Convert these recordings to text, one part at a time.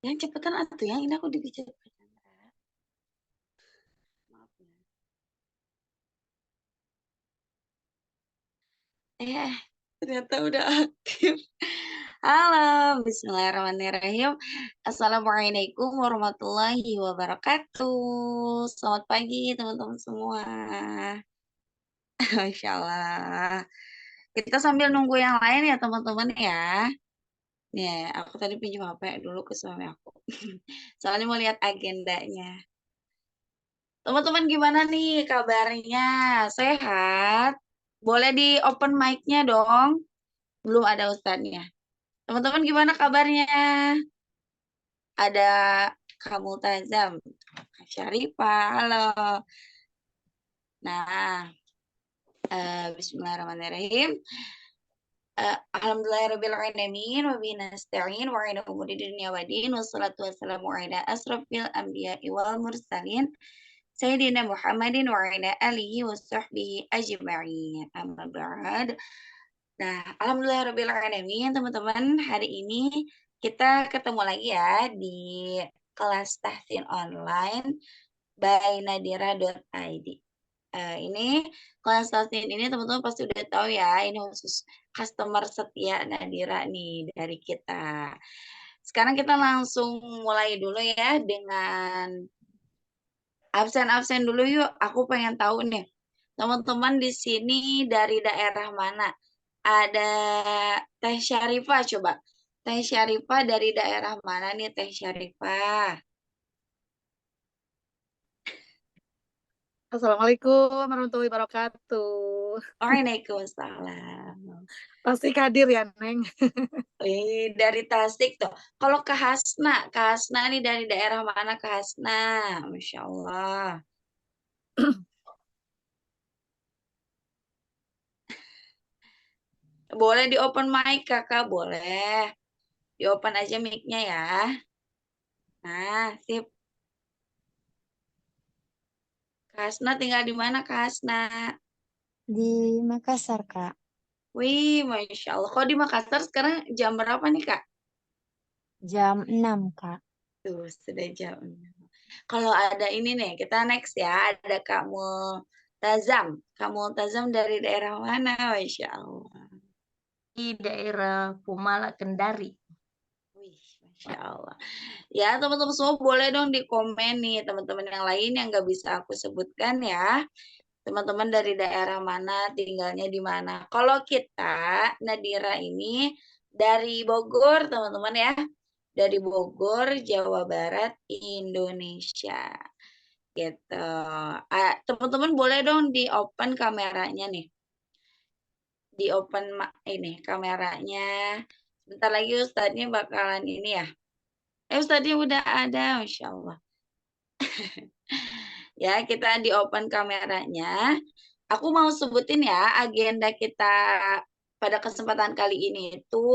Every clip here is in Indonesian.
Yang cepetan atuh yang ini aku dibicara Chandra. Maaf ya. Ternyata udah aktif. Halo, bismillahirrahmanirrahim. Assalamualaikum warahmatullahi wabarakatuh. Selamat pagi teman-teman semua. Masya Allah. Kita sambil nunggu yang lain ya teman-teman ya. Nih, aku tadi pinjam HP dulu ke suami aku. Soalnya mau lihat agendanya. Teman-teman gimana nih kabarnya? Sehat? Boleh di open mic-nya dong. Belum ada ustadznya. Teman-teman gimana kabarnya? Ada kamu Tazam, Syarifah, halo. Nah, bismillahirrahmanirrahim. Alhamdulillahirabbil alamin wa bihi nasta'in wa ala umuri dunya waddin wassalatu wassalamu ala asrofil anbiya'i wal mursalin Sayyidina Muhammadin wa ala alihi wa sahbihi ajma'in. Amma ba'd. Nah, alhamdulillahirabbil alamin teman-teman, hari ini kita ketemu lagi ya di kelas tahsin online by nadira.id. Ini kelas tahsin ini teman-teman pasti udah tahu ya, ini khusus customer setia Nadira nih dari kita. Sekarang kita langsung mulai dulu ya dengan absen-absen dulu yuk. Aku pengen tahu nih, teman-teman di sini dari daerah mana? Ada Teh Syarifah coba. Teh Syarifah dari daerah mana nih Teh Syarifah? Assalamualaikum warahmatullahi wabarakatuh. Waalaikumsalam. Pasti hadir ya, Neng. Dari Tasik tuh. Kalau Kak Hasna nih dari daerah mana Kak Hasna? Masya Allah. Boleh di open mic kakak, boleh. Di open aja mic-nya ya. Nah, sip. Kak Hasna tinggal di mana Kak Hasna? Di Makassar, Kak. Wih, Masya Allah. Kalau di Makassar sekarang jam berapa nih Kak? Jam 6, Kak. Tuh, sudah jam 6. Kalau ada ini nih, kita next ya. Ada Kak Multazam. Kak Multazam dari daerah mana? Masya Allah. Di daerah Pumala, Kendari. Wih, Masya Allah. Ya, teman-teman semua boleh dong di komen nih, teman-teman yang lain yang nggak bisa aku sebutkan ya. Teman-teman dari daerah mana, tinggalnya di mana. Kalau kita, Nadira ini dari Bogor, teman-teman ya. Dari Bogor, Jawa Barat, Indonesia. Gitu. Teman-teman boleh dong di open kameranya nih. Di open ini kameranya. Sebentar lagi Ustadznya bakalan ini ya. Ustadznya udah ada, Masya Allah. Ya, kita di open kameranya. Aku mau sebutin ya agenda kita pada kesempatan kali ini itu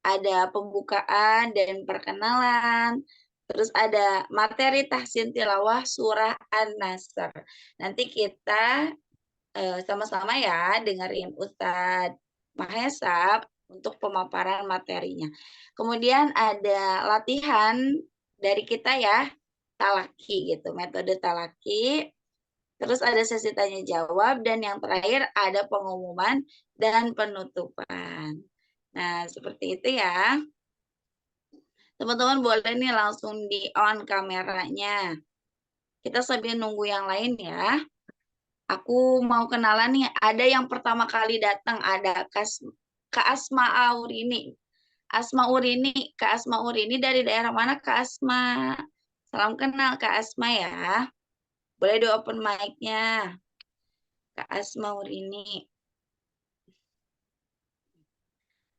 ada pembukaan dan perkenalan. Terus ada materi tahsin tilawah surah An-Nasr. Nanti kita sama-sama ya dengerin Ustadz Mahesa untuk pemaparan materinya. Kemudian ada latihan dari kita ya, talaki gitu, metode talaki. Terus ada sesi tanya jawab dan yang terakhir ada pengumuman dan penutupan. Nah, seperti itu ya. Teman-teman boleh nih langsung di on kameranya. Kita sambil nunggu yang lain ya. Aku mau kenalan nih, ada yang pertama kali datang, ada Kak Asma Aurini. Asma Urini, Kak Asma Urini dari daerah mana Kak Asma? Salam kenal Kak Asma ya. Boleh di open mic-nya. Kak Asma Urini.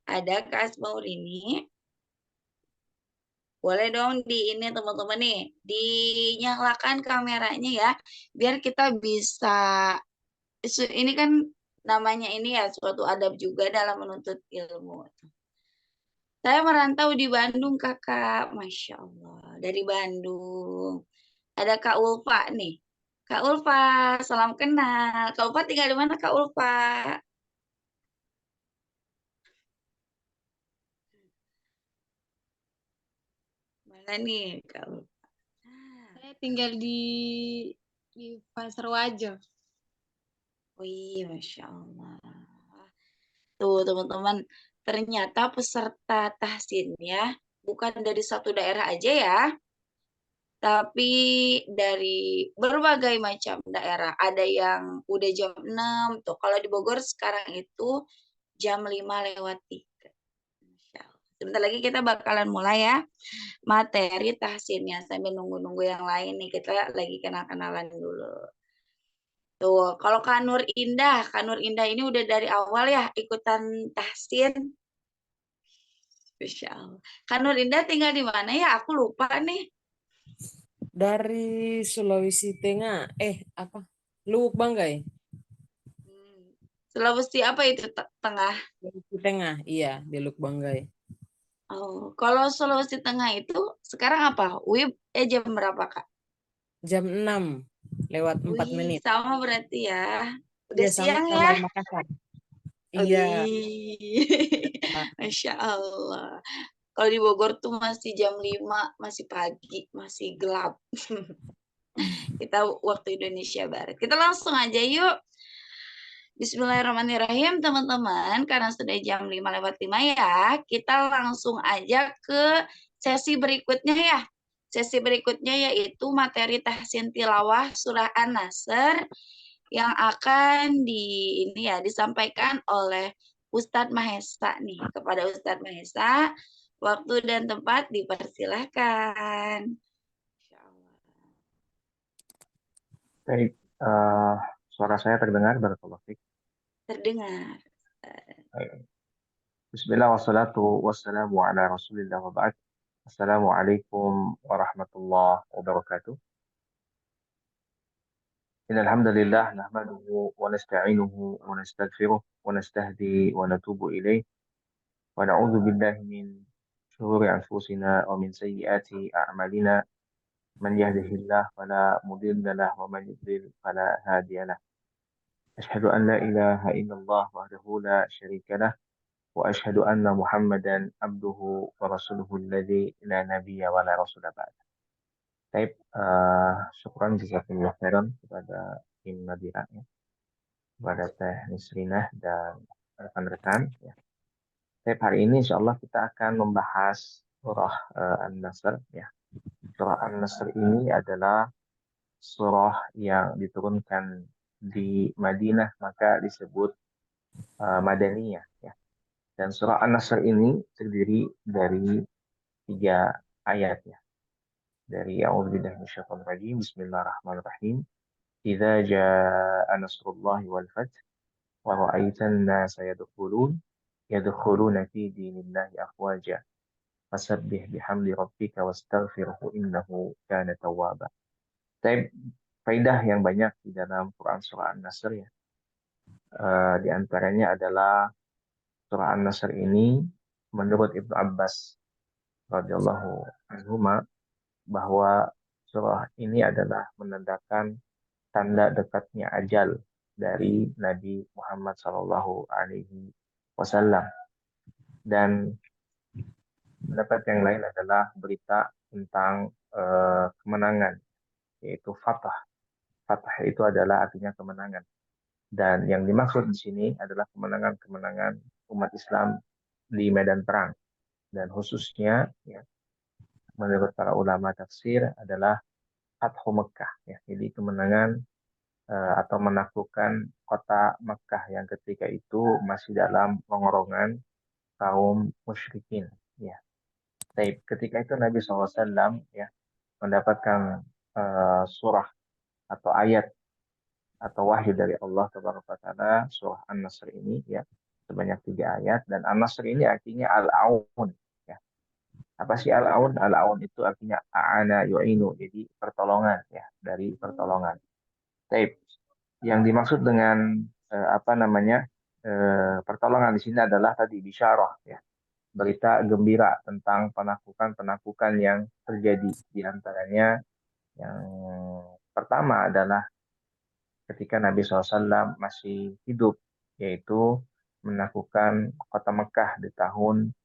Ada Kak Asma Urini. Boleh dong di ini teman-teman nih, dinyalakan kameranya ya, biar kita bisa, ini kan namanya ini ya suatu adab juga dalam menuntut ilmu. Saya merantau di Bandung kakak, Masya Allah, dari Bandung. Ada Kak Ulfa nih. Kak Ulfa, salam kenal. Kak Ulfa tinggal di mana Kak Ulfa? Mana nih kalau Saya tinggal di Pasar Wajo. Wih, Masya Allah. Tuh, teman-teman, ternyata peserta tahsin ya, bukan dari satu daerah aja ya, tapi dari berbagai macam daerah. Ada yang udah jam 6, tuh kalau di Bogor sekarang itu jam 5:03. Masya Allah. Sebentar lagi kita bakalan mulai ya, materi tahsinnya. Sambil nunggu-nunggu yang lain nih, kita lagi kenal-kenalan dulu. Tuh, kalau Kak Nur Indah ini udah dari awal ya ikutan tahsin. Masya Allah. Kak Nur Indah tinggal di mana ya? Aku lupa nih. Dari Sulawesi Tengah. Apa? Lubuk Banggai. Sulawesi apa itu? Tengah. Sulawesi Tengah, iya, di Lubuk Banggai. Oh, kalau Sulawesi Tengah itu sekarang apa? Jam berapa, Kak? Jam 6 lewat 4 Wih, menit. sama berarti ya. Udah Iya, sama siang sama ya? Makassar. Iya. Wih, Masya Allah. Kalau di Bogor tuh masih jam 5, masih pagi, masih gelap. Kita waktu Indonesia Barat. Kita langsung aja yuk. Bismillahirrahmanirrahim teman-teman. Karena sudah jam 5:05 ya. Kita langsung aja ke sesi berikutnya ya. Sesi berikutnya yaitu materi tahsin tilawah surah An-Nasr yang akan disampaikan oleh Ustadz Mahesa nih. Kepada Ustadz Mahesa, waktu dan tempat dipersilahkan. Baik, suara saya terdengar, barakallahu fiik. Terdengar. Bismillah wassalatu wassalamu ala Rasulillah wa ba'd. Assalamualaikum warahmatullahi wabarakatuh. Innal hamdalillah nahmaduhu wa nasta'inuhu wa nastaghfiruh wa nastahdi wa natubu ilaih wa na'udzu billahi min shururi anfusina wa min sayyiati a'malina. Man yahdihillah fala mudilla lahu wa man yudlil fala hadiya lahu. أشهد أن لا إله إلا الله وحده لا شريك له وأشهد أن محمدا عبده ورسوله الذي لا نبي ولا رسول بعد. Baik, syukran jazakumullah khairan kepada tim Nadira ya, kepada Teh Nisrinah dan rekan-rekan ya. Baik, hari ini insyaallah kita akan membahas surah An-Nasr ya. Surah An-Nasr ini adalah surah yang diturunkan di Madinah, maka disebut Madaniyah ya. Dan surah An-Nasr ini terdiri dari 3 ayat ya. Dari A'udzubillahi minasyaitonir rajim, Bismillahirrahmanirrahim. Idza jaa nasrullahi wal fath wa ra'aitan nasa yadkhuluna fi dinillahi afwaja. Fasabbih bihamdi rabbika wastaghfirhu innahu kana tawwaba. Faidah yang banyak di dalam Quran surah An-Nasr ya. Di antaranya adalah surah An-Nasr ini menurut Ibnu Abbas radhiyallahu anhuma bahwa surah ini adalah menandakan tanda dekatnya ajal dari Nabi Muhammad Shallallahu Alaihi Wasallam. Dan pendapat yang lain adalah berita tentang kemenangan, yaitu Fatah. Fatah itu adalah artinya kemenangan. Dan yang dimaksud di sini adalah kemenangan-kemenangan umat Islam di medan perang. Dan khususnya ya, menurut para ulama tafsir adalah Fathu Mekah ya. Jadi kemenangan atau menaklukkan kota Mekah yang ketika itu masih dalam pengorongan kaum musyrikin ya. Baik, ketika itu Nabi SAW ya mendapatkan surah atau ayat atau wahyu dari Allah Taala, surah An-Nasr ini ya, sebanyak 3 ayat. Dan An-Nasr ini artinya Al-Aun ya. Apa sih Al-Aun? Al-Aun itu artinya a'ana yu'inu, jadi pertolongan ya, dari pertolongan. Baik. Yang dimaksud dengan pertolongan di sini adalah tadi bisyarah ya. Berita gembira tentang penaklukan-penaklukan yang terjadi. Di antaranya yang pertama adalah ketika Nabi SAW masih hidup, yaitu menaklukkan kota Mekah di tahun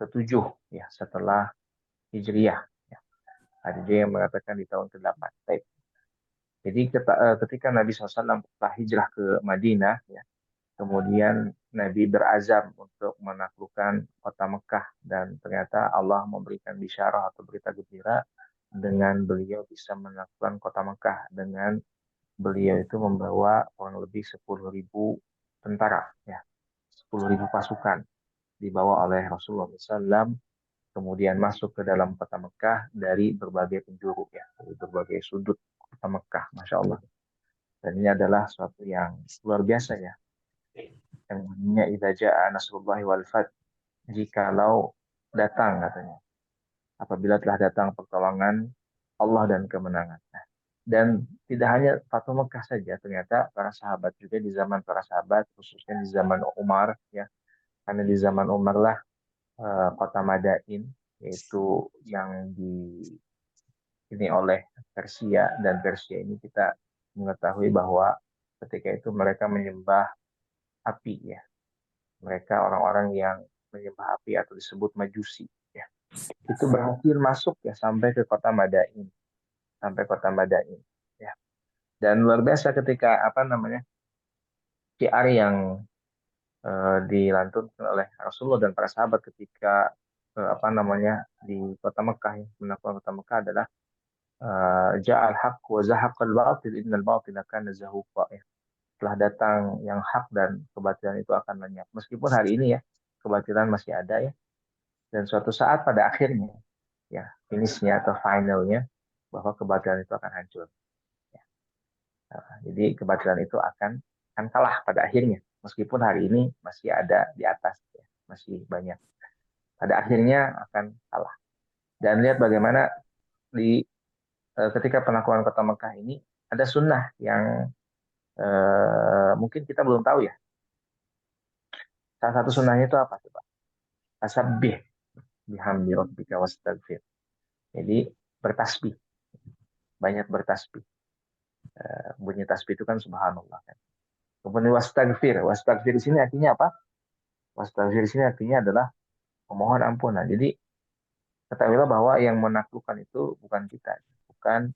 ke-7 ya, setelah Hijriyah ya. Ada juga yang mengatakan di tahun ke-8. Baik. Jadi ketika Nabi SAW telah hijrah ke Madinah, ya, kemudian Nabi berazam untuk menaklukkan kota Mekah, dan ternyata Allah memberikan bisyarah atau berita gembira dengan beliau bisa menaklukkan kota Mekah dengan beliau itu membawa kurang lebih 10.000 tentara, ya, 10.000 pasukan dibawa oleh Rasulullah SAW, kemudian masuk ke dalam kota Mekah dari berbagai penjuru, ya, dari berbagai sudut kota Mekah, Masya Allah. Dan ini adalah suatu yang luar biasa, ya, yang namanya idza jaa nasrullahi wal fath, jikalau datang, katanya, apabila telah datang pertolongan Allah dan kemenangan. Nah, dan tidak hanya Fatu Mekah saja, ternyata para sahabat juga di zaman para sahabat, khususnya di zaman Umar, ya, karena di zaman Umar lah kota Madain, yaitu yang ini oleh Persia, dan Persia ini kita mengetahui bahwa ketika itu mereka menyembah api, ya, mereka orang-orang yang menyembah api atau disebut Majusi, ya, itu berhasil masuk, ya, sampai ke kota Madain, ya. Dan luar biasa ketika syiar yang dilantunkan oleh Rasulullah dan para sahabat ketika di kota Mekah, ya, menaklukkan kota Mekah adalah ja'al haq wa zahaqal batil innal batila kana zahuqa, ya. Telah datang yang hak dan kebatilan itu akan lenyap. Meskipun hari ini, ya, kebatilan masih ada, ya, dan suatu saat pada akhirnya, ya, finishnya atau finalnya, bahwa kebatilan itu akan hancur. Ya. Jadi kebatilan itu akan kalah pada akhirnya, meskipun hari ini masih ada di atas, ya, masih banyak. Pada akhirnya akan kalah. Dan lihat bagaimana ketika penaklukan kota Mekah ini ada sunnah yang mungkin kita belum tahu, ya. Salah satu sunnahnya itu apa coba? Tasabbih bihamdi rabbika wastaghfir. Jadi bertasbih, banyak bertasbih. Bunyi tasbih itu kan subhanallah, kan. Kemudian wastaghfir di sini artinya apa? Wastaghfir di sini artinya adalah memohon ampunan. Jadi ketahuilah bahwa yang menaklukkan itu bukan kita, bukan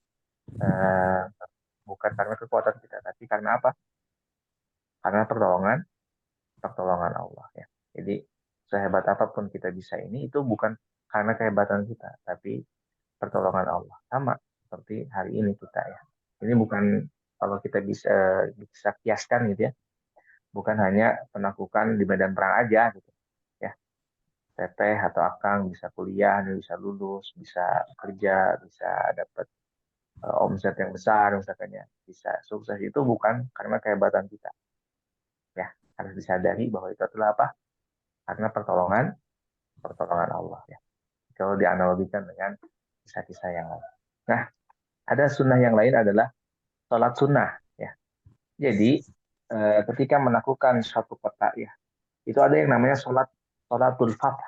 karena kekuatan kita, tapi karena apa? Karena pertolongan Allah, ya. Jadi sehebat apapun kita bisa ini, itu bukan karena kehebatan kita, tapi pertolongan Allah. Sama seperti hari ini kita, ya. Ini bukan, kalau kita bisa kiaskan gitu, ya, bukan hanya penaklukan di medan perang aja gitu, ya. Teteh atau akang bisa kuliah, bisa lulus, bisa kerja, bisa dapat omset yang besar misalkan, ya, bisa sukses, itu bukan karena kehebatan kita, ya. Harus disadari bahwa itu adalah apa? Karena pertolongan Allah, ya. Kalau dianalogikan dengan kisah-kisah yang lain. Nah, ada sunnah yang lain adalah sholat sunnah, ya. Jadi ketika menaklukkan suatu kota, ya, itu ada yang namanya sholatul fath,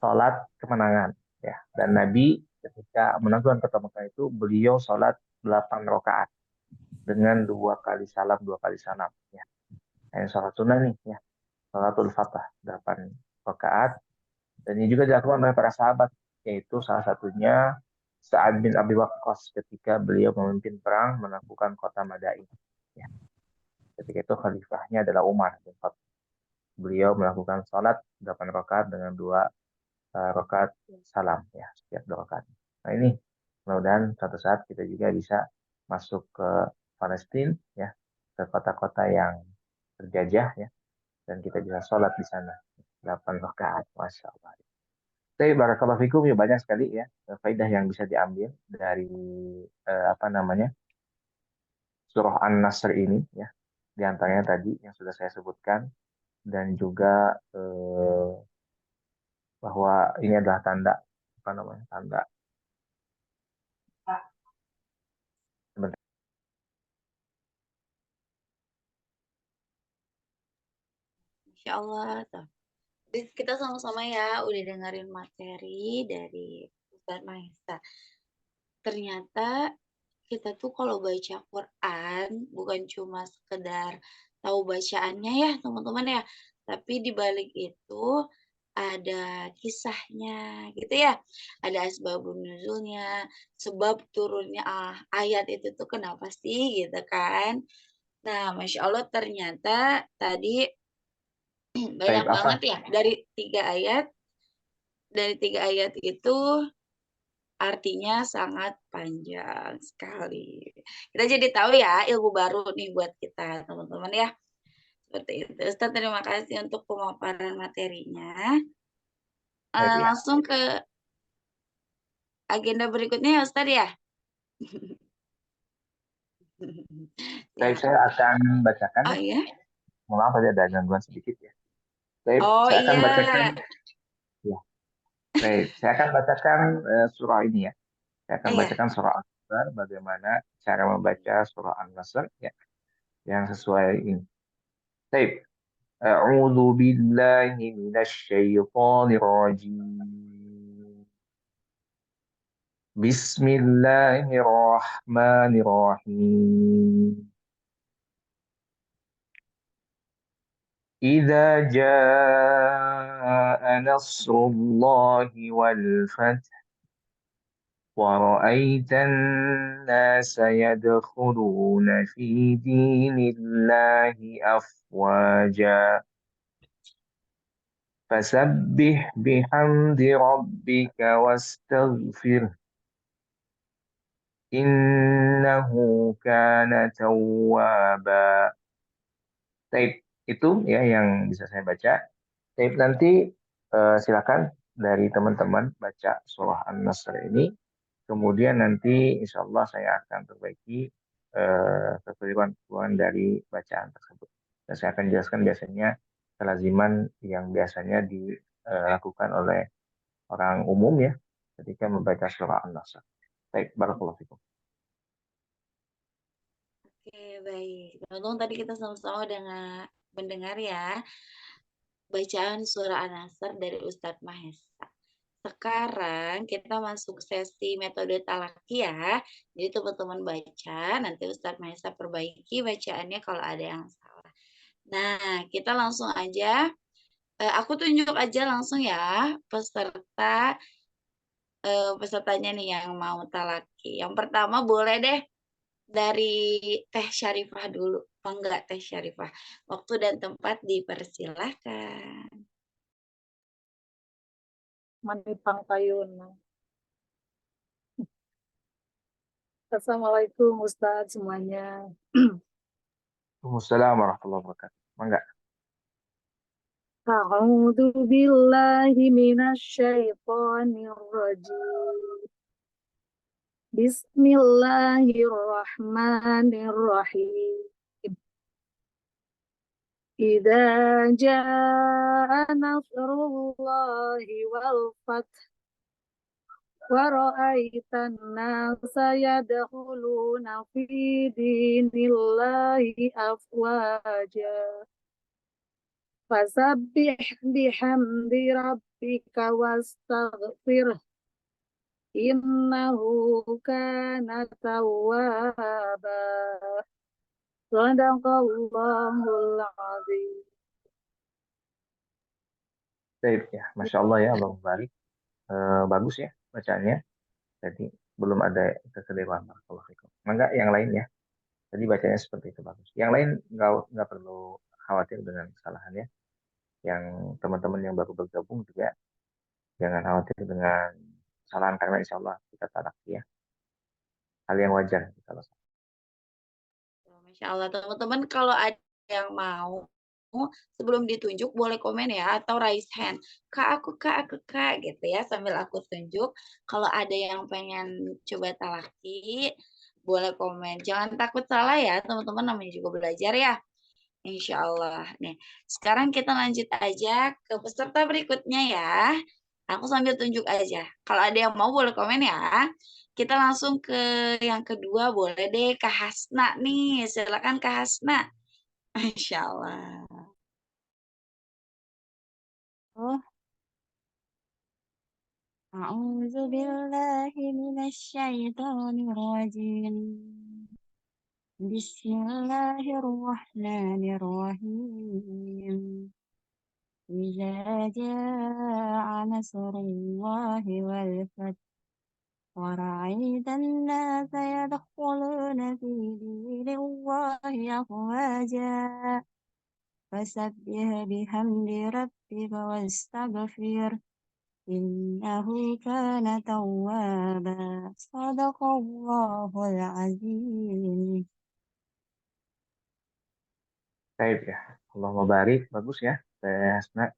sholat kemenangan, ya. Dan Nabi ketika menaklukkan kota Mekah itu beliau sholat 8 rakaat dengan 2 kali salam, ya. Yang sholat sunnah nih, ya, sholatul fath 8 rakaat. Dan ini juga dilakukan oleh para sahabat, yaitu salah satunya Sa'ad bin Abi Waqqas ketika beliau memimpin perang menaklukkan kota Madain, ya. Ketika itu khalifahnya adalah Umar bin Khattab. Beliau melakukan sholat 8 rakaat dengan 2 rakaat salam, ya, setiap 2 rakaat. Nah, ini mudah-mudahan suatu saat kita juga bisa masuk ke Palestina, ya, ke kota-kota yang terjajah, ya, dan kita bisa sholat di sana 8 rakaat, Masya Allah. Tapi barakallahu fikum, ya, banyak sekali, ya, faedah yang bisa diambil dari surah An-Nasr ini, ya. Di antaranya tadi yang sudah saya sebutkan, dan juga bahwa ini adalah tanda sebentar. Insya Allah. Tuh. Kita sama-sama, ya, udah dengerin materi dari Ustaz Mahesa. Ternyata kita tuh kalau baca Quran bukan cuma sekedar tahu bacaannya, ya, teman-teman, ya. Tapi di balik itu ada kisahnya gitu ya. Ada asbabun nuzulnya, sebab turunnya ayat itu tuh kenapa sih gitu kan. Nah, Masya Allah ternyata tadi banyak Taib apa? banget ya dari 3 ayat. Dari 3 ayat itu artinya sangat panjang sekali. Kita jadi tahu ya ilmu baru nih buat kita teman-teman ya. Seperti itu. Ustaz terima kasih untuk pemaparan materinya. Taib ya. Langsung ke agenda berikutnya ya Ustaz ya. Taib, Ya. saya akan bacakan Oh ya. iya. Mohon maaf ada gangguan sedikit ya. Taib, Oh saya akan iya. bacakan ya. Baik, saya akan bacakan surah ini ya. Saya akan Iya. bacakan surah An-Nasr, bagaimana cara membaca surah An-Nasr ya, yang sesuai ini. Baik. A'udzu billahi minasyaitonir rajim. Bismillahirrahmanirrahim. إذا جاء نصر الله والفتح ورأيت الناس يدخلون في دين الله أفواجا فسبح بحمد ربك واستغفره إنه كان توابا. Baik, itu ya yang bisa saya baca. Baik, nanti silakan dari teman-teman baca surah An-Nasr ini. Kemudian nanti insya Allah saya akan perbaiki kekeliruan-kekeliruan dari bacaan tersebut. Dan saya akan jelaskan biasanya kelaziman yang biasanya dilakukan oleh orang umum ya ketika membaca surah An-Nasr. Baik, barakallahu fikum. Oke, baik. Teman-teman tadi kita sama-sama dengan mendengar ya bacaan surah An-Nasr dari Ustadz Mahesa. Sekarang kita masuk sesi metode talaki ya. Jadi teman-teman baca, nanti Ustadz Mahesa perbaiki bacaannya kalau ada yang salah. Nah, kita langsung aja. Aku tunjuk aja langsung ya pesertanya nih yang mau talaki. Yang pertama boleh deh dari Teh Syarifah dulu. Oh enggak Teh Syarifah. Waktu dan tempat dipersilahkan. Manipang Payuna. Assalamualaikum Ustadz semuanya. Waalaikumsalam warahmatullahi wabarakatuh. Mangga. A'udzu billahi minasyaitonir rajim. Bismillahirrahmanirrahim. Idza jaa nasrullahi wal fath wa ra'aitan nasa yadkhuluna fi dinillahi afwaja fasabbih bihamdi rabbika wastaghfirh innahu kana tawwaba. Sadaqallahul azim. Baik ya, Masya Allah ya, Allah barik. Bagus ya bacaannya. Jadi belum ada kekeliruan. Barakallahu fikum. Mangga yang lain ya. Tadi bacanya seperti itu bagus. Yang lain nggak perlu khawatir dengan kesalahan ya. Yang teman-teman yang baru bergabung juga jangan khawatir dengan kesalahan karena insya Allah kita talaki ya. Hal yang wajar kalau Masya Allah teman-teman kalau ada yang mau sebelum ditunjuk boleh komen ya atau raise hand. Kak gitu ya sambil aku tunjuk. Kalau ada yang pengen coba talaki boleh komen. Jangan takut salah ya teman-teman namanya juga belajar ya. Insya Allah. Nih, sekarang kita lanjut aja ke peserta berikutnya ya. Aku sambil tunjuk aja. Kalau ada yang mau boleh komen ya. Kita langsung ke yang kedua boleh deh Kak Hasna nih. Silakan Kak Hasna. Insya Allah. Oh, a'udzu billahi minasyaitonir rajim. Bismillahirrahmanirrahim. إذا جاء نصر الله والفتح ورأيت الناس يدخلون في دين الله أفواجا فسبح بحمد ربك واستغفر إنه كان توابا صدق الله العظيم. Baik ya, Allah barik, bagus ya, Teh Hasna.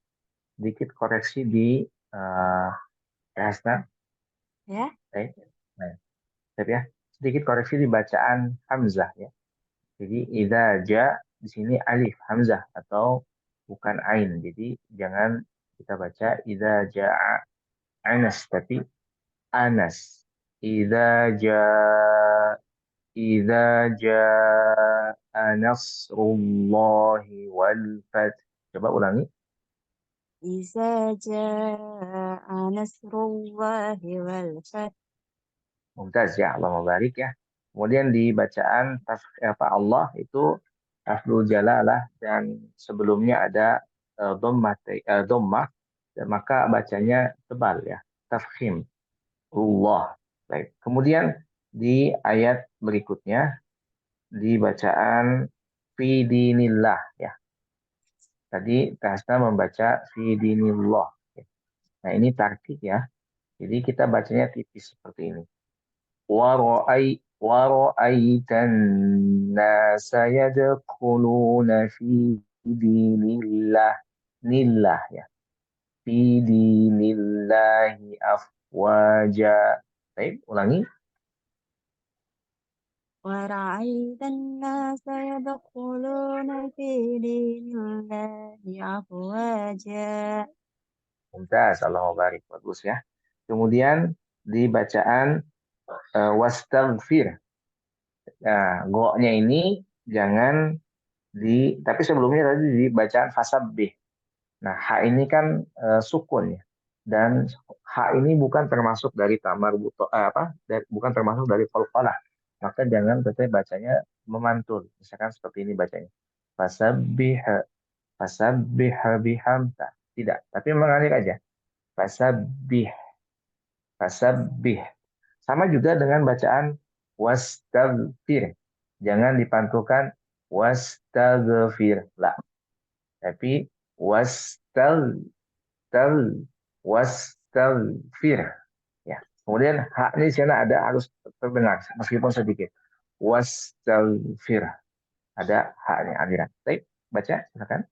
Sedikit koreksi di Teh Hasna. Ya, Baik. Baik. Baik ya, sedikit koreksi di bacaan Hamzah ya. Jadi idza ja di sini alif Hamzah atau bukan ain. Jadi jangan kita baca idza jaa Anas tapi Anas. Idza jaa nasrullahi wal fath. Coba ulangi. إذا جاء نصر الله والفتح. Mumtaz ya, Allah barik ya. Kemudian di bacaan Allah itu lafzul jalalah dan sebelumnya ada dhammah dan maka bacanya tebal ya, tafkhim. Allah. Baik. Kemudian di ayat berikutnya di bacaan fi dinillah ya. Tadi Tasna membaca fi dinillah. Nah, ini tarkik ya. Jadi kita bacanya tipis seperti ini. Wara'aitan nasa yadkhuluna fi dinillah. Nillah ya. Fi dinillahi afwaja. Baik, ulangi. ورأيت الناس يدخلون في دين الله أفواجا. Mumtaz, Allah barik. Bagus ya. Kemudian di bacaan wastaghfir. Nah, go-nya ini jangan tapi sebelumnya tadi di bacaan fasabbih. Nah, H ini kan sukun ya. Dan H ini bukan termasuk dari tamar bukan termasuk dari qalqalah. Maka jangan tetap bacanya memantul. Misalkan seperti ini bacanya. Fasabbih bihamta. Tidak, tapi mengalir aja. Fasabbih. Sama juga dengan bacaan wastaghfir. Jangan dipantulkan wastaghfir. Lah. Tapi wastaghfir. Ya. Kemudian hak ini di sana harus terdengar meskipun sedikit. Wastaghfir. Ada haknya aliran. Baik, baca silakan.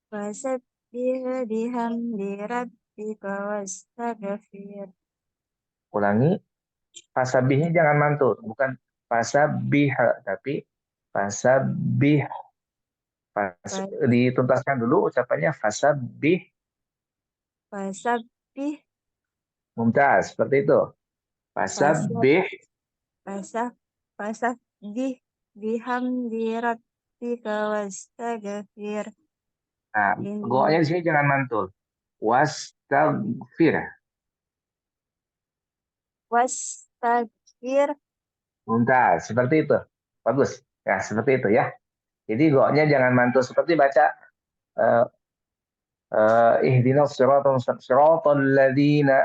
فسبح بحمد ربك واستغفر. Ulangi. Fasabihnya jangan mantul, bukan fasabih, tapi fasabih. Dituntaskan dulu ucapannya fasabih. Fasabih. Mumtaz, seperti itu. Fasabih. Fasabih bihamdi rabbika wastaghfir. Nah, go-nya di sini jangan mantul. Wastaghfir. Wastaghfir. Mumtaz, seperti itu. Bagus. Ya, seperti itu ya. Jadi go-nya jangan mantul seperti baca ihdinas siratal ladzina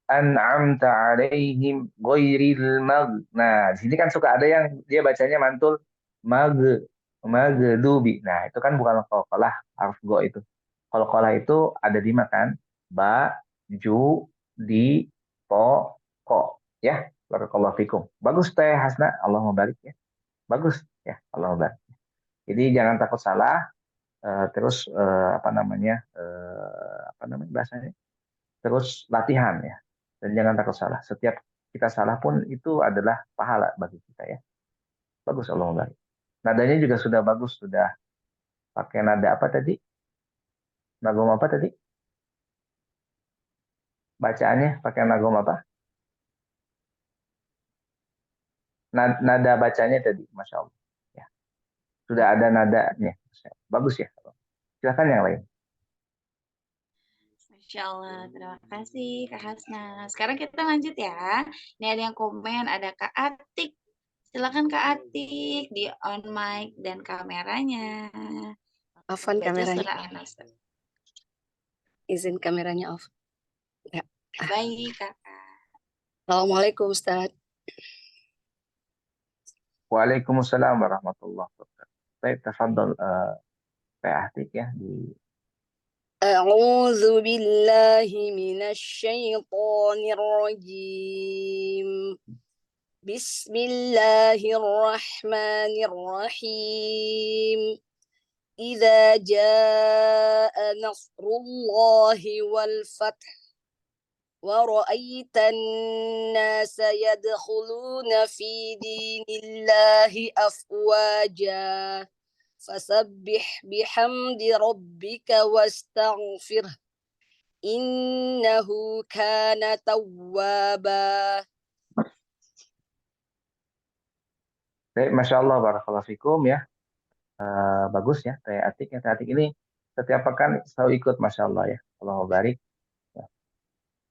an'amta 'alaihim ghairil mag. Nah, di sini kan suka ada yang dia bacanya mantul magdubi. Nah, itu kan bukan qalqalah, harf go itu. Qalqalah itu ada di makan ba, ju, di, to, ko. Ya, barakallahu fikum. Bagus Teh Hasna, Allah mabarik ya. Bagus ya, Allah mabarik. Jadi jangan takut salah. Terus apa namanya bahasanya, terus latihan ya, dan jangan takut salah. Setiap kita salah pun itu adalah pahala bagi kita ya. Bagus, Allah baik. Nadanya juga sudah bagus, sudah pakai nada apa tadi, nagom apa tadi, bacaannya pakai nagom apa, nada bacanya tadi, Masya Allah ya. Sudah ada nadanya, bagus ya. Silakan yang lain. Masya Allah, terima kasih Kak Hasna. Sekarang kita lanjut ya. Ini ada yang komen, ada Kak Atik. Silakan Kak Atik, di on mic dan kameranya. Afwan Baca kameranya. surah An-Nasr. Izin kameranya off. Ya. Baik, Kakak. Assalamualaikum Ustaz. Waalaikumsalam warahmatullahi wabarakatuh. Baik, tafadhol Teh Atik ya di A'udzu billahi minasyaitonir rajim. Bismillahirrahmanirrahim. Idza jaa nasrullahi wal fath wa ra'aitan nasa yadkhuluna fi dinillahi afwaja. Fasabbih bihamdi rabbika wastaghfir innahu kana tawwaba. Baik, Masya Allah, barakallahu fikum ya. Bagus ya, Teh Atik ya. Teh Atik ini setiap pekan selalu ikut, Masya Allah ya. Allah barik. Ya.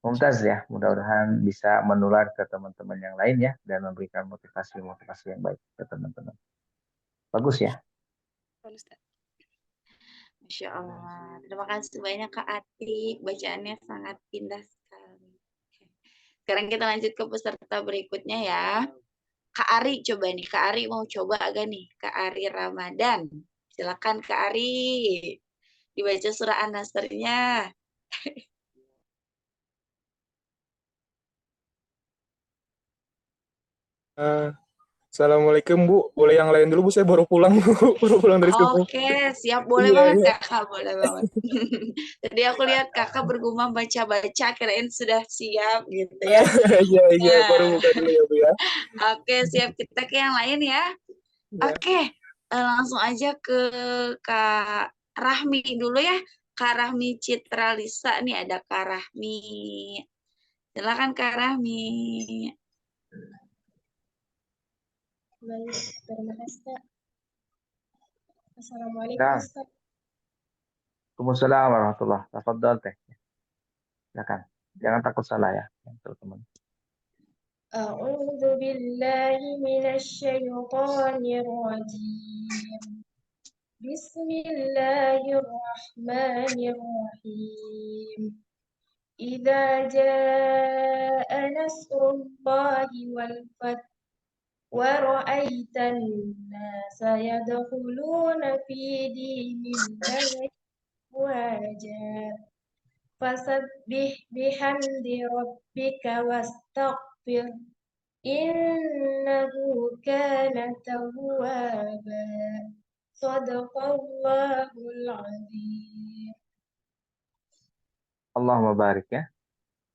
Mumtaz ya, mudah-mudahan bisa menular ke teman-teman yang lain ya dan memberikan motivasi-motivasi yang baik ke teman-teman. Bagus ya. Masya Allah. Terima kasih banyak Kak Atik. Bacaannya sangat indah sekali. Sekarang kita lanjut ke peserta berikutnya ya. Kak Ari coba nih. Kak Ari mau coba agak nih. Kak Ari Ramadan. Silakan Kak Ari. Dibaca surah An-Nasr-nya. Assalamualaikum Bu, boleh yang lain dulu Bu, saya baru pulang Bu, baru pulang dari sekolah. Oke, siap. Boleh Iya, banget iya. Kakak. Boleh banget. Tadi aku lihat Kakak bergumam baca-baca. Kirain sudah siap gitu ya. Iya, iya, baru Nah, buka dulu ya Bu ya. oke, siap. Kita ke yang lain ya. Iya. Oke, langsung aja ke Kak Rahmi dulu ya. Kak Rahmi Citra Lisa nih, ada Kak Rahmi. Silakan Kak Rahmi. Baik, terima kasih Kak. Assalamualaikum Nah, Ustaz. Waalaikumsalam warahmatullahi wabarakatuh. Tafadhol Teh. Silakan. Jangan takut salah ya, teman-teman. A'udzu billahi minasyaitonir rajim. Bismillahirrahmanirrahim. Idza jaa nasrullahi wal fath wa ra'aitan nasa yadkhuluna fi dinillahi afwaja. Fasabbih bihamdi rabbika wastaghfir innahu kana tawwaba. Shadaqallahul azim. Allahumma barik ya.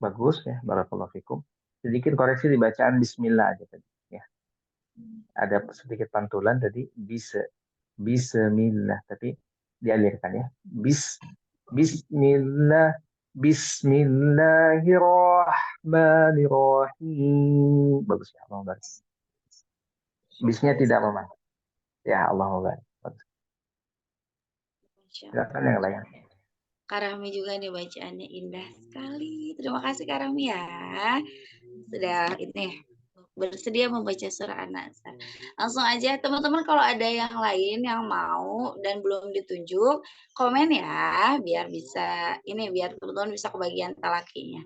Bagus ya, barakallahu fikum. Sedikit koreksi di bacaan bismillah aja tadi ya. Ada sedikit pantulan tadi bismillah tapi dialirkan ya. Bismillah Bismillahirrahmanirrahim. Bagus ya, Allahumma barik. Bisnya tidak memang. Ya, Allahumma barik. Bagus. Silakan yang lain. Kak Rahmi juga nih bacaannya indah sekali. Terima kasih Kak Rahmi ya. Sudah ini bersedia membaca surah An-Nasr. Langsung aja teman-teman kalau ada yang lain yang mau dan belum ditunjuk, komen ya biar bisa ini biar teman-teman bisa kebagian talakinya.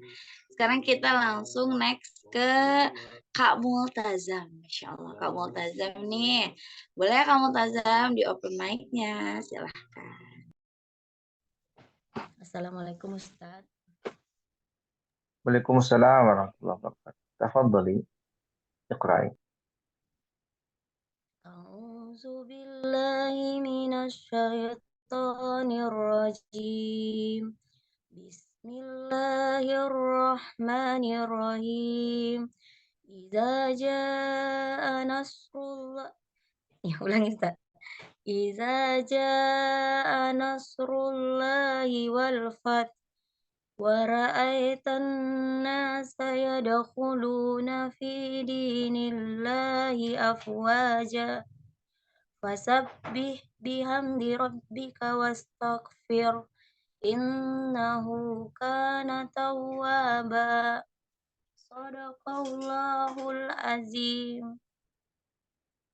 Sekarang kita langsung next ke Kak Multazam. Masya Allah Kak Multazam nih. Boleh ya Kak Multazam di open mic-nya. Silahkan. Assalamualaikum Ustaz. Waalaikumsalam warahmatullahi wabarakatuh. Tafadhali. Iqra'i. A'udzu billahi minasyaitonir rajim. Bismillahirrahmanirrahim. Idza jaa nasrullah. Ya, ulangi Ustaz. Idza jaa nasrullahi wal fath wa ra'aitan nasa yadkhuluna fi dinillahi afwaja fasabbih bihamdi rabbika wastaghfir innahu kana tawwaba. Shadaqallahul azim.